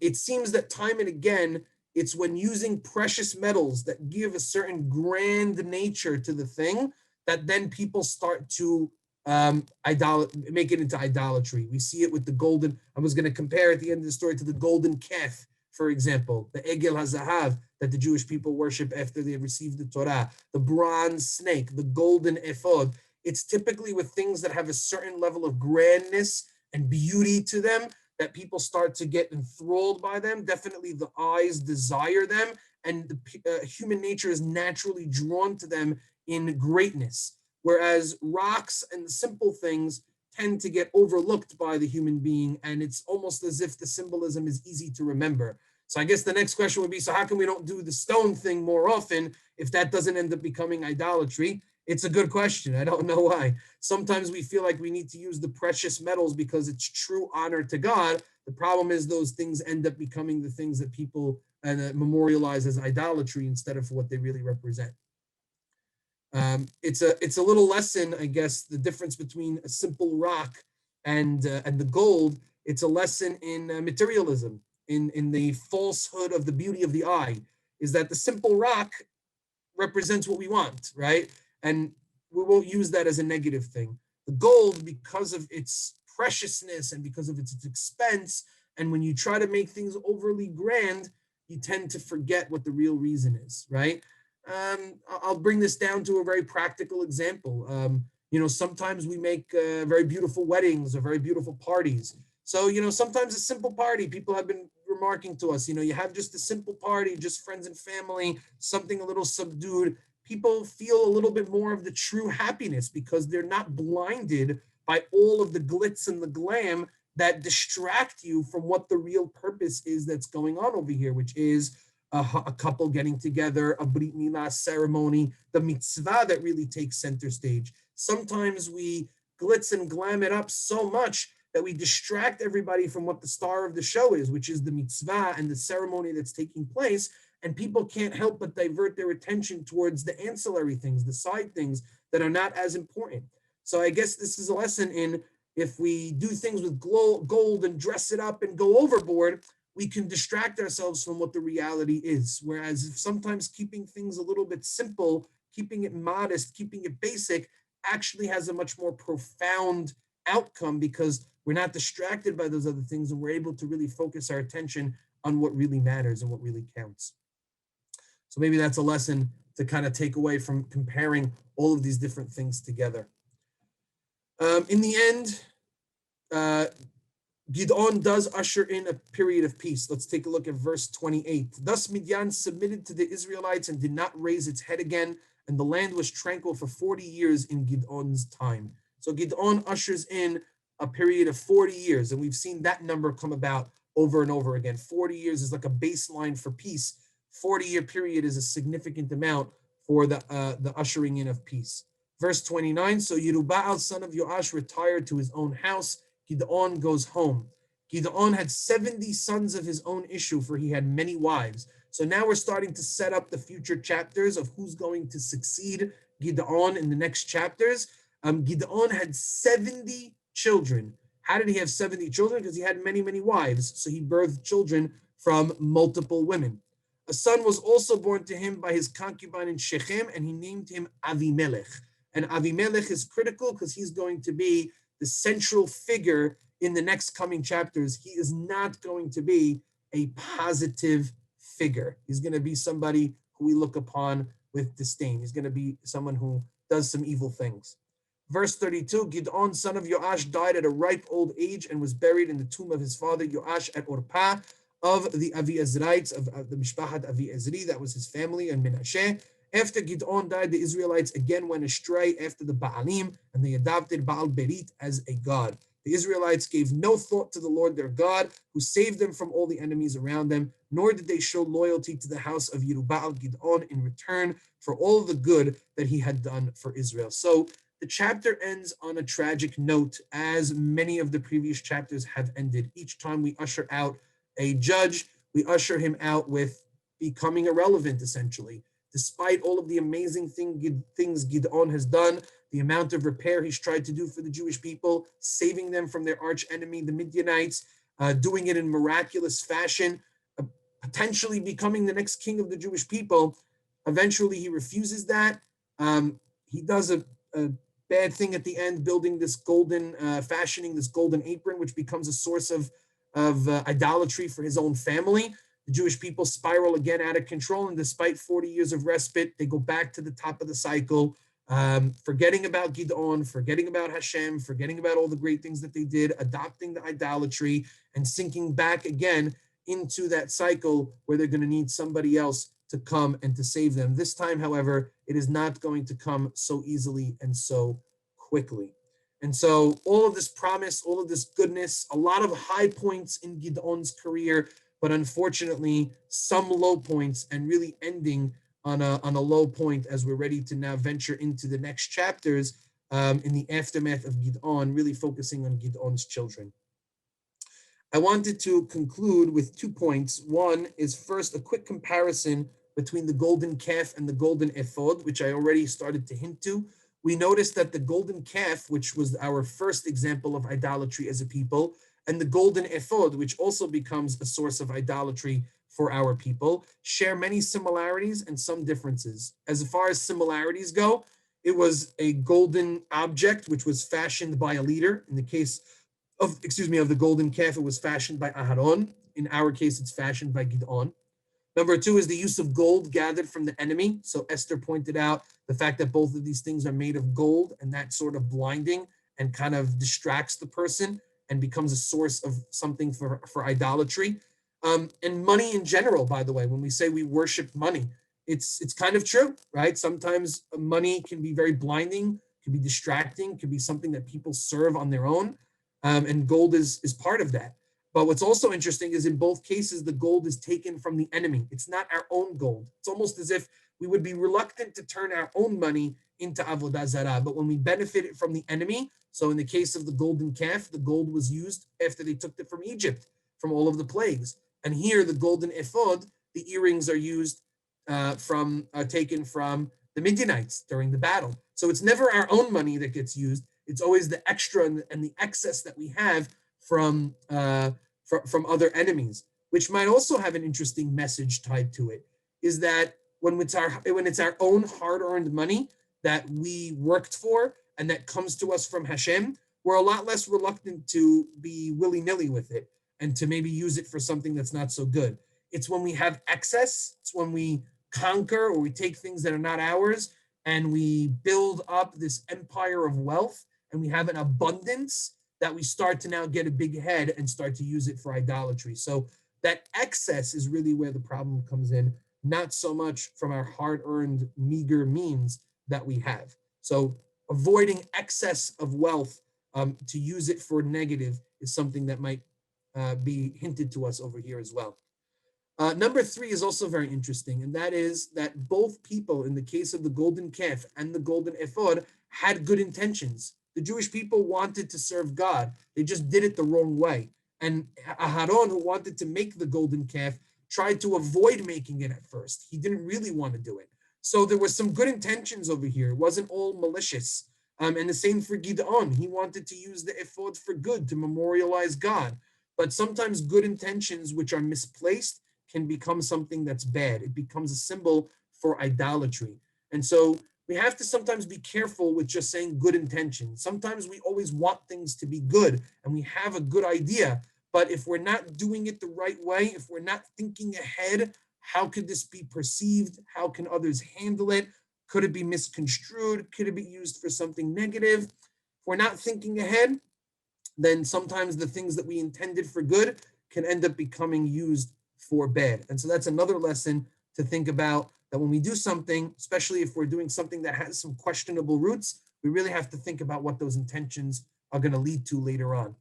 It seems that time and again, it's when using precious metals that give a certain grand nature to the thing that then people start to make it into idolatry. We see it with the golden, I was going to compare at the end of the story to the golden calf, for example, the Egel HaZahav that the Jewish people worship after they have received the Torah, the bronze snake, the golden ephod. It's typically with things that have a certain level of grandness and beauty to them that people start to get enthralled by them. Definitely the eyes desire them, and the human nature is naturally drawn to them in greatness, whereas rocks and simple things tend to get overlooked by the human being, and it's almost as if the symbolism is easy to remember. So I guess the next question would be, so how come we don't do the stone thing more often if that doesn't end up becoming idolatry? It's a good question. I don't know why. Sometimes we feel like we need to use the precious metals because it's true honor to God. The problem is those things end up becoming the things that people memorialize as idolatry instead of what they really represent. It's a little lesson, I guess, the difference between a simple rock and the gold. It's a lesson in materialism, in the falsehood of the beauty of the eye, is that the simple rock represents what we want, right? And we won't use that as a negative thing. The gold, because of its preciousness and because of its expense, and when you try to make things overly grand, you tend to forget what the real reason is, right? I'll bring this down to a very practical example. Sometimes we make very beautiful weddings or very beautiful parties. So, sometimes a simple party, people have been remarking to us, you have just a simple party, just friends and family, something a little subdued. People feel a little bit more of the true happiness because they're not blinded by all of the glitz and the glam that distract you from what the real purpose is that's going on over here, which is a couple getting together, a Brit Milah ceremony, the mitzvah that really takes center stage. Sometimes we glitz and glam it up so much that we distract everybody from what the star of the show is, which is the mitzvah and the ceremony that's taking place. And people can't help but divert their attention towards the ancillary things, the side things that are not as important. So I guess this is a lesson in, if we do things with gold and dress it up and go overboard, we can distract ourselves from what the reality is. Whereas if sometimes keeping things a little bit simple, keeping it modest, keeping it basic, actually has a much more profound outcome, because we're not distracted by those other things and we're able to really focus our attention on what really matters and what really counts. So maybe that's a lesson to kind of take away from comparing all of these different things together. In the end, Gideon does usher in a period of peace. Let's take a look at verse 28. Thus Midian submitted to the Israelites and did not raise its head again, and the land was tranquil for 40 years in Gideon's time. So Gideon ushers in a period of 40 years, and we've seen that number come about over and over again. 40 years is like a baseline for peace. 40-year period is a significant amount for the ushering in of peace. Verse 29, so Yerubbaal, son of Yoash, retired to his own house. Gideon goes home. Gideon had 70 sons of his own issue, for he had many wives. So now we're starting to set up the future chapters of who's going to succeed Gideon in the next chapters. Gideon had 70 children. How did he have 70 children? Because he had many, many wives. So he birthed children from multiple women. A son was also born to him by his concubine in Shechem, and he named him Avimelech. And Avimelech is critical because he's going to be the central figure in the next coming chapters. He is not going to be a positive figure. He's going to be somebody who we look upon with disdain. He's going to be someone who does some evil things. Verse 32, Gideon, son of Yoash, died at a ripe old age and was buried in the tomb of his father Yoash at Orpah of the Aviezrites, of the Mishpahat Aviezri. That was his family, and Menashe. After Gideon died, the Israelites again went astray after the Baalim, and they adopted Baal Berit as a god. The Israelites gave no thought to the Lord their God, who saved them from all the enemies around them, nor did they show loyalty to the house of Yerubbaal Gideon in return for all the good that he had done for Israel. So the chapter ends on a tragic note, as many of the previous chapters have ended. Each time we usher out a judge, we usher him out with becoming irrelevant, essentially. Despite all of the amazing things Gideon has done, the amount of repair he's tried to do for the Jewish people, saving them from their arch enemy, the Midianites, doing it in miraculous fashion, potentially becoming the next king of the Jewish people. Eventually, he refuses that. He does a bad thing at the end, building this fashioning this golden apron, which becomes a source of idolatry for his own family. The Jewish people spiral again out of control, and despite 40 years of respite, they go back to the top of the cycle, forgetting about Gideon, forgetting about Hashem, forgetting about all the great things that they did, adopting the idolatry, and sinking back again into that cycle where they're going to need somebody else to come and to save them. This time, however, it is not going to come so easily and so quickly. And so all of this promise, all of this goodness, a lot of high points in Gideon's career, but unfortunately, some low points, and really ending on a low point as we're ready to now venture into the next chapters in the aftermath of Gideon, really focusing on Gideon's children. I wanted to conclude with 2 points. One is first a quick comparison between the golden calf and the golden ephod, which I already started to hint to. We noticed that the golden calf, which was our first example of idolatry as a people, and the golden ephod, which also becomes a source of idolatry for our people, share many similarities and some differences. As far as similarities go, it was a golden object which was fashioned by a leader. In the case of the golden calf, it was fashioned by Aharon. In our case, it's fashioned by Gideon. Number 2 is the use of gold gathered from the enemy. So Esther pointed out the fact that both of these things are made of gold, and that sort of blinding and kind of distracts the person and becomes a source of something for idolatry. And money in general, by the way, when we say we worship money, it's kind of true, right? Sometimes money can be very blinding, can be distracting, can be something that people serve on their own, and gold is part of that. But what's also interesting is in both cases, the gold is taken from the enemy. It's not our own gold. It's almost as if we would be reluctant to turn our own money into avodah zarah. But when we benefit it from the enemy, so in the case of the golden calf, the gold was used after they took it from Egypt, from all of the plagues. And here, the golden ephod, the earrings are taken from the Midianites during the battle. So it's never our own money that gets used. It's always the extra and the excess that we have from other enemies, which might also have an interesting message tied to it. Is that when it's our own hard-earned money that we worked for and that comes to us from Hashem, we're a lot less reluctant to be willy-nilly with it and to maybe use it for something that's not so good. It's when we have excess, it's when we conquer or we take things that are not ours and we build up this empire of wealth and we have an abundance that we start to now get a big head and start to use it for idolatry. So that excess is really where the problem comes in, not so much from our hard-earned meager means that we have. So avoiding excess of wealth to use it for negative is something that might be hinted to us over here as well. Number 3 is also very interesting, and that is that both people, in the case of the golden calf and the golden ephod, had good intentions. The Jewish people wanted to serve God. They just did it the wrong way. And Aharon, who wanted to make the golden calf, tried to avoid making it at first. He didn't really want to do it. So there were some good intentions over here. It wasn't all malicious. And the same for Gideon. He wanted to use the ephod for good, to memorialize God. But sometimes good intentions, which are misplaced, can become something that's bad. It becomes a symbol for idolatry. And so we have to sometimes be careful with just saying good intentions. Sometimes we always want things to be good and we have a good idea, but if we're not doing it the right way, if we're not thinking ahead, how could this be perceived? How can others handle it? Could it be misconstrued? Could it be used for something negative? If we're not thinking ahead, then sometimes the things that we intended for good can end up becoming used for bad. And so that's another lesson to think about, that when we do something, especially if we're doing something that has some questionable roots, we really have to think about what those intentions are going to lead to later on.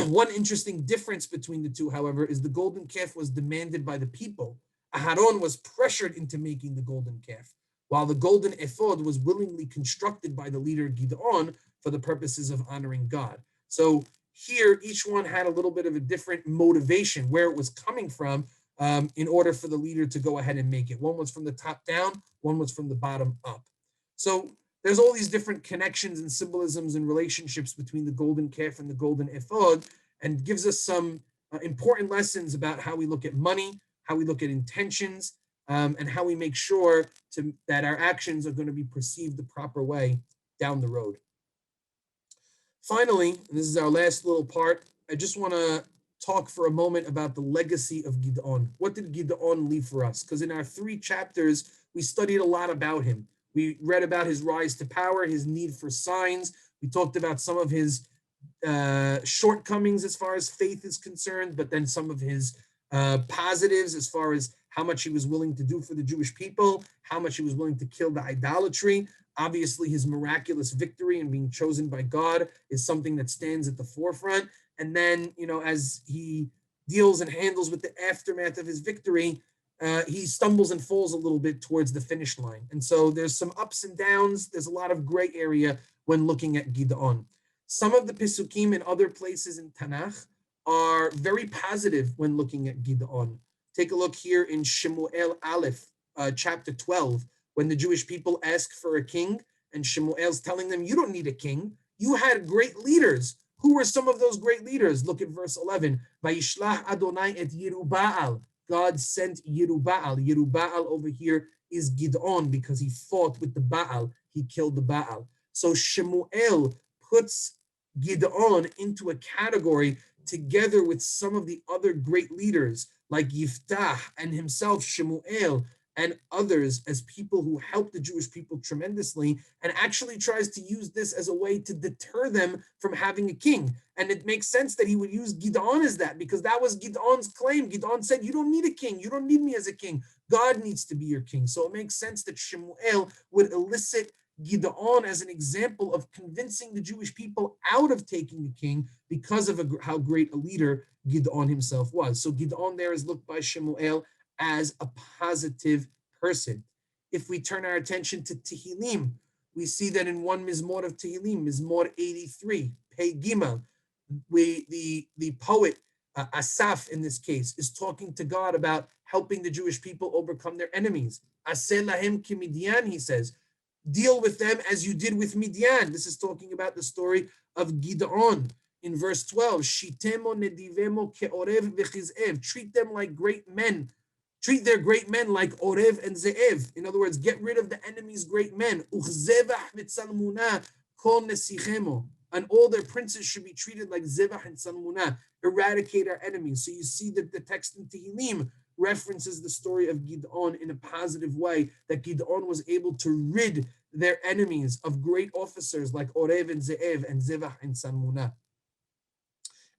One interesting difference between the two, however, is the golden calf was demanded by the people. Aharon was pressured into making the golden calf, while the golden ephod was willingly constructed by the leader Gideon for the purposes of honoring God. So here, each one had a little bit of a different motivation, where it was coming from, in order for the leader to go ahead and make it. One was from the top down, one was from the bottom up. So there's all these different connections and symbolisms and relationships between the golden calf and the golden ephod, and gives us some important lessons about how we look at money, how we look at intentions, and how we make sure that our actions are going to be perceived the proper way down the road. Finally, and this is our last little part, I just want to talk for a moment about the legacy of Gideon. What did Gideon leave for us? Because in our 3 chapters, we studied a lot about him. We read about his rise to power, his need for signs. We talked about some of his shortcomings as far as faith is concerned, but then some of his positives as far as how much he was willing to do for the Jewish people, how much he was willing to kill the idolatry. Obviously, his miraculous victory and being chosen by God is something that stands at the forefront. And then, as he deals and handles with the aftermath of his victory, he stumbles and falls a little bit towards the finish line. And so there's some ups and downs. There's a lot of gray area when looking at Gideon. Some of the Pisukim in other places in Tanakh are very positive when looking at Gideon. Take a look here in Shemuel Aleph, chapter 12, when the Jewish people ask for a king, and Shemuel's telling them, you don't need a king. You had great leaders. Who were some of those great leaders? Look at verse 11. Vayishlach Adonai et Yerubbaal. God sent Yerubbaal. Yerubbaal over here is Gideon because he fought with the Baal. He killed the Baal. So Shemuel puts Gideon into a category together with some of the other great leaders like Yiftach and himself Shemuel and others as people who help the Jewish people tremendously, and actually tries to use this as a way to deter them from having a king. And it makes sense that he would use Gideon as that, because that was Gideon's claim. Gideon said, you don't need a king. You don't need me as a king. God needs to be your king. So it makes sense that Shemuel would elicit Gideon as an example of convincing the Jewish people out of taking a king because of how great a leader Gideon himself was. So Gideon there is looked by Shemuel as a positive person. If we turn our attention to Tehillim, we see that in one Mizmor of Tehillim, Mizmor 83, Pei Gimel, the poet Asaph in this case is talking to God about helping the Jewish people overcome their enemies. Aseh lahem ki Midian, he says, deal with them as you did with Midian. This is talking about the story of Gideon. In verse 12, Shitemo nedivemo ke'orev v'chiz'ev. Treat them like great men. Treat their great men like Orev and Ze'ev. In other words, get rid of the enemy's great men. Uchzevach v'tzalmunah kol nesichemo. And all their princes should be treated like Zevach and Tzalmunah. Eradicate our enemies. So you see that the text in Tehillim references the story of Gideon in a positive way, that Gideon was able to rid their enemies of great officers like Orev and Ze'ev and Zevach and Tzalmunah.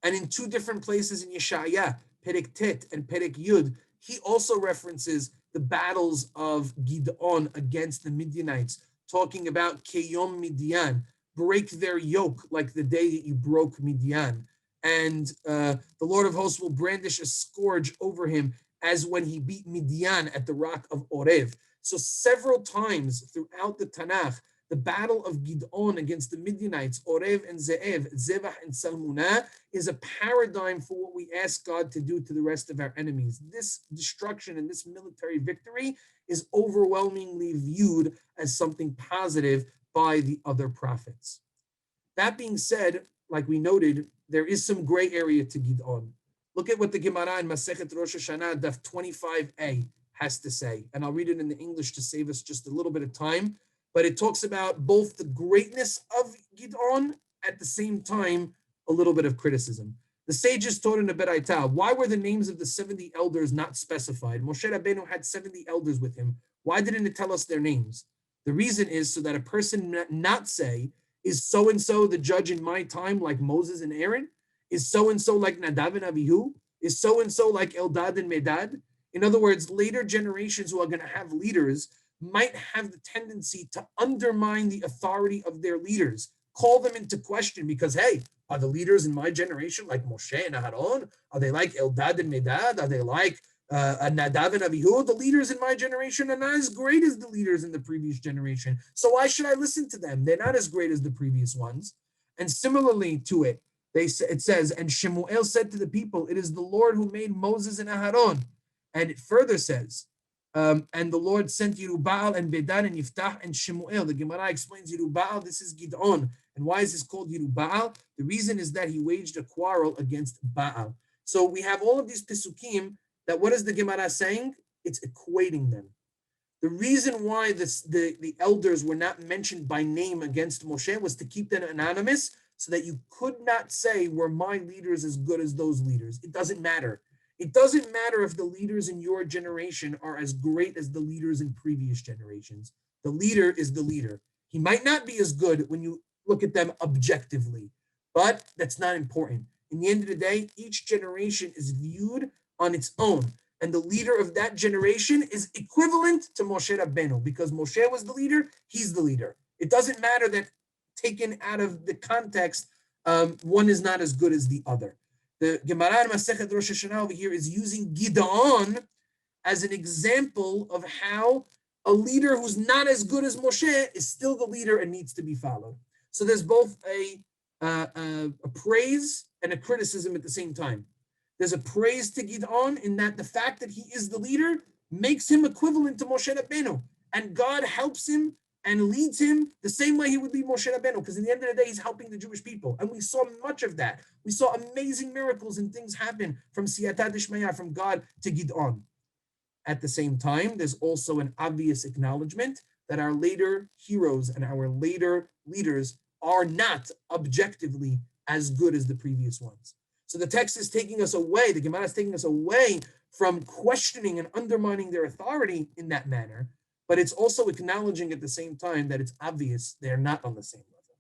And in two different places in Yeshaya, Perek Tet and Perek Yud, he also references the battles of Gideon against the Midianites, talking about Keyom Midian, break their yoke like the day that you broke Midian. And the Lord of hosts will brandish a scourge over him as when he beat Midian at the rock of Orev. So several times throughout the Tanakh, the battle of Gideon against the Midianites, Orev and Ze'ev, Zevach and Salmunah, is a paradigm for what we ask God to do to the rest of our enemies. This destruction and this military victory is overwhelmingly viewed as something positive by the other prophets. That being said, like we noted, there is some gray area to Gideon. Look at what the Gemara in Masechet Rosh Hashanah, Daf 25a, has to say. And I'll read it in the English to save us just a little bit of time. But it talks about both the greatness of Gideon, at the same time, a little bit of criticism. The sages taught in the Beraita, why were the names of the 70 elders not specified? Moshe Rabbeinu had 70 elders with him. Why didn't it tell us their names? The reason is so that a person not say, is so-and-so the judge in my time like Moses and Aaron? Is so-and-so like Nadav and Abihu? Is so-and-so like Eldad and Medad? In other words, later generations who are going to have leaders might have the tendency to undermine the authority of their leaders, call them into question because, hey, are the leaders in my generation like Moshe and Aharon? Are they like Eldad and Medad? Are they like Nadav and Abihu? The leaders in my generation are not as great as the leaders in the previous generation. So why should I listen to them? They're not as great as the previous ones. And similarly to it, it says, and Shemuel said to the people, it is the Lord who made Moses and Aharon. And it further says, and the Lord sent Yerubbaal and Bedan and Yiftach and Shemuel. The Gemara explains Yerubbaal, this is Gideon. And why is this called Yerubbaal? The reason is that he waged a quarrel against Baal. So we have all of these Pesukim that what is the Gemara saying? It's equating them. The reason why the elders were not mentioned by name against Moshe was to keep them anonymous so that you could not say, were my leaders as good as those leaders? It doesn't matter. It doesn't matter if the leaders in your generation are as great as the leaders in previous generations. The leader is the leader. He might not be as good when you look at them objectively, but that's not important. In the end of the day, each generation is viewed on its own. And the leader of that generation is equivalent to Moshe Rabbeinu, because Moshe was the leader, he's the leader. It doesn't matter that taken out of the context, one is not as good as the other. The Gemara in Masechet Rosh Hashanah over here is using Gideon as an example of how a leader who's not as good as Moshe is still the leader and needs to be followed. So there's both a praise and a criticism at the same time. There's a praise to Gideon in that the fact that he is the leader makes him equivalent to Moshe Rabbeinu, and God helps him and leads him the same way he would lead Moshe Rabbeinu, because in the end of the day, he's helping the Jewish people. And we saw much of that. We saw amazing miracles and things happen from Siyata Dishmaya, from God to Gideon. At the same time, there's also an obvious acknowledgement that our later heroes and our later leaders are not objectively as good as the previous ones. So the text is taking us away, the Gemara is taking us away from questioning and undermining their authority in that manner, but it's also acknowledging at the same time that it's obvious they're not on the same level.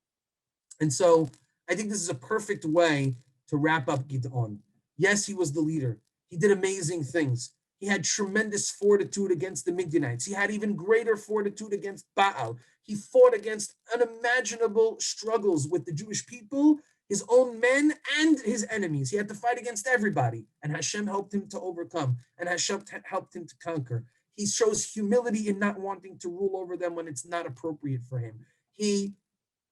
And so I think this is a perfect way to wrap up Gideon. Yes, he was the leader. He did amazing things. He had tremendous fortitude against the Midianites. He had even greater fortitude against Baal. He fought against unimaginable struggles with the Jewish people, his own men, and his enemies. He had to fight against everybody, and Hashem helped him to overcome, and Hashem helped him to conquer. He shows humility in not wanting to rule over them when it's not appropriate for him. He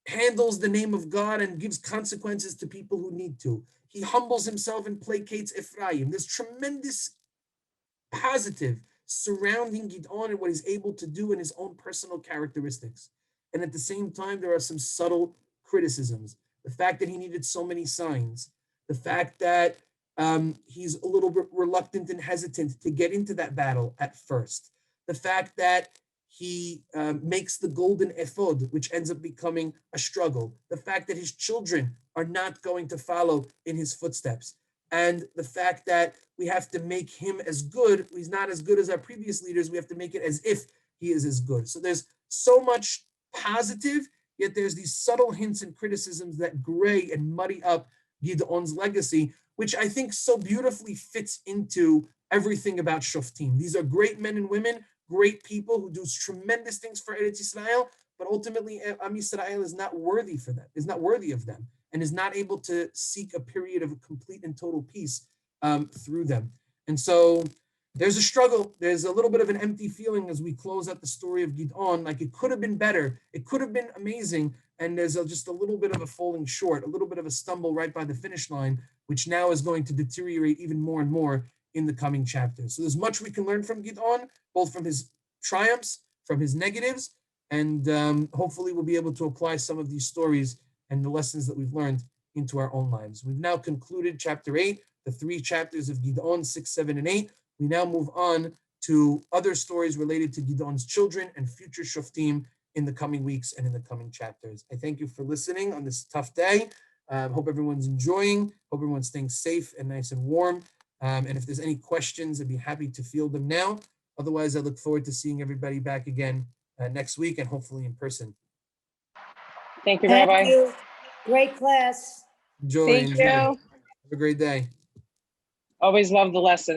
handles the name of God and gives consequences to people who need to. He humbles himself and placates Ephraim. There's tremendous positive surrounding Gideon and what he's able to do in his own personal characteristics. And at the same time, there are some subtle criticisms. The fact that he needed so many signs, the fact that he's a little bit reluctant and hesitant to get into that battle at first, the fact that he makes the golden Ethod, which ends up becoming a struggle, the fact that his children are not going to follow in his footsteps, and the fact that we have to make him as good. He's not as good as our previous leaders. We have to make it as if he is as good. So there's so much positive, yet there's these subtle hints and criticisms that gray and muddy up Gideon's legacy, which I think so beautifully fits into everything about Shofetim. These are great men and women, great people who do tremendous things for Eretz Yisrael, but ultimately Am Yisrael is not worthy for them, is not worthy of them, and is not able to seek a period of complete and total peace through them. And so there's a struggle. There's a little bit of an empty feeling as we close out the story of Gideon. Like it could have been better. It could have been amazing. And there's just a little bit of a falling short, a little bit of a stumble right by the finish line, which now is going to deteriorate even more and more in the coming chapters. So there's much we can learn from Gideon, both from his triumphs, from his negatives, and hopefully we'll be able to apply some of these stories and the lessons that we've learned into our own lives. We've now concluded chapter 8, the 3 chapters of Gideon, 6, 7, and 8. We now move on to other stories related to Gideon's children and future Shoftim in the coming weeks and in the coming chapters. I thank you for listening on this tough day. Hope everyone's enjoying. Hope everyone's staying safe and nice and warm. And if there's any questions, I'd be happy to field them now. Otherwise, I look forward to seeing everybody back again next week and hopefully in person. Thank you, Rabbi. Thank you. Great class. Enjoy. Thank you. Have a great day. Always love the lesson.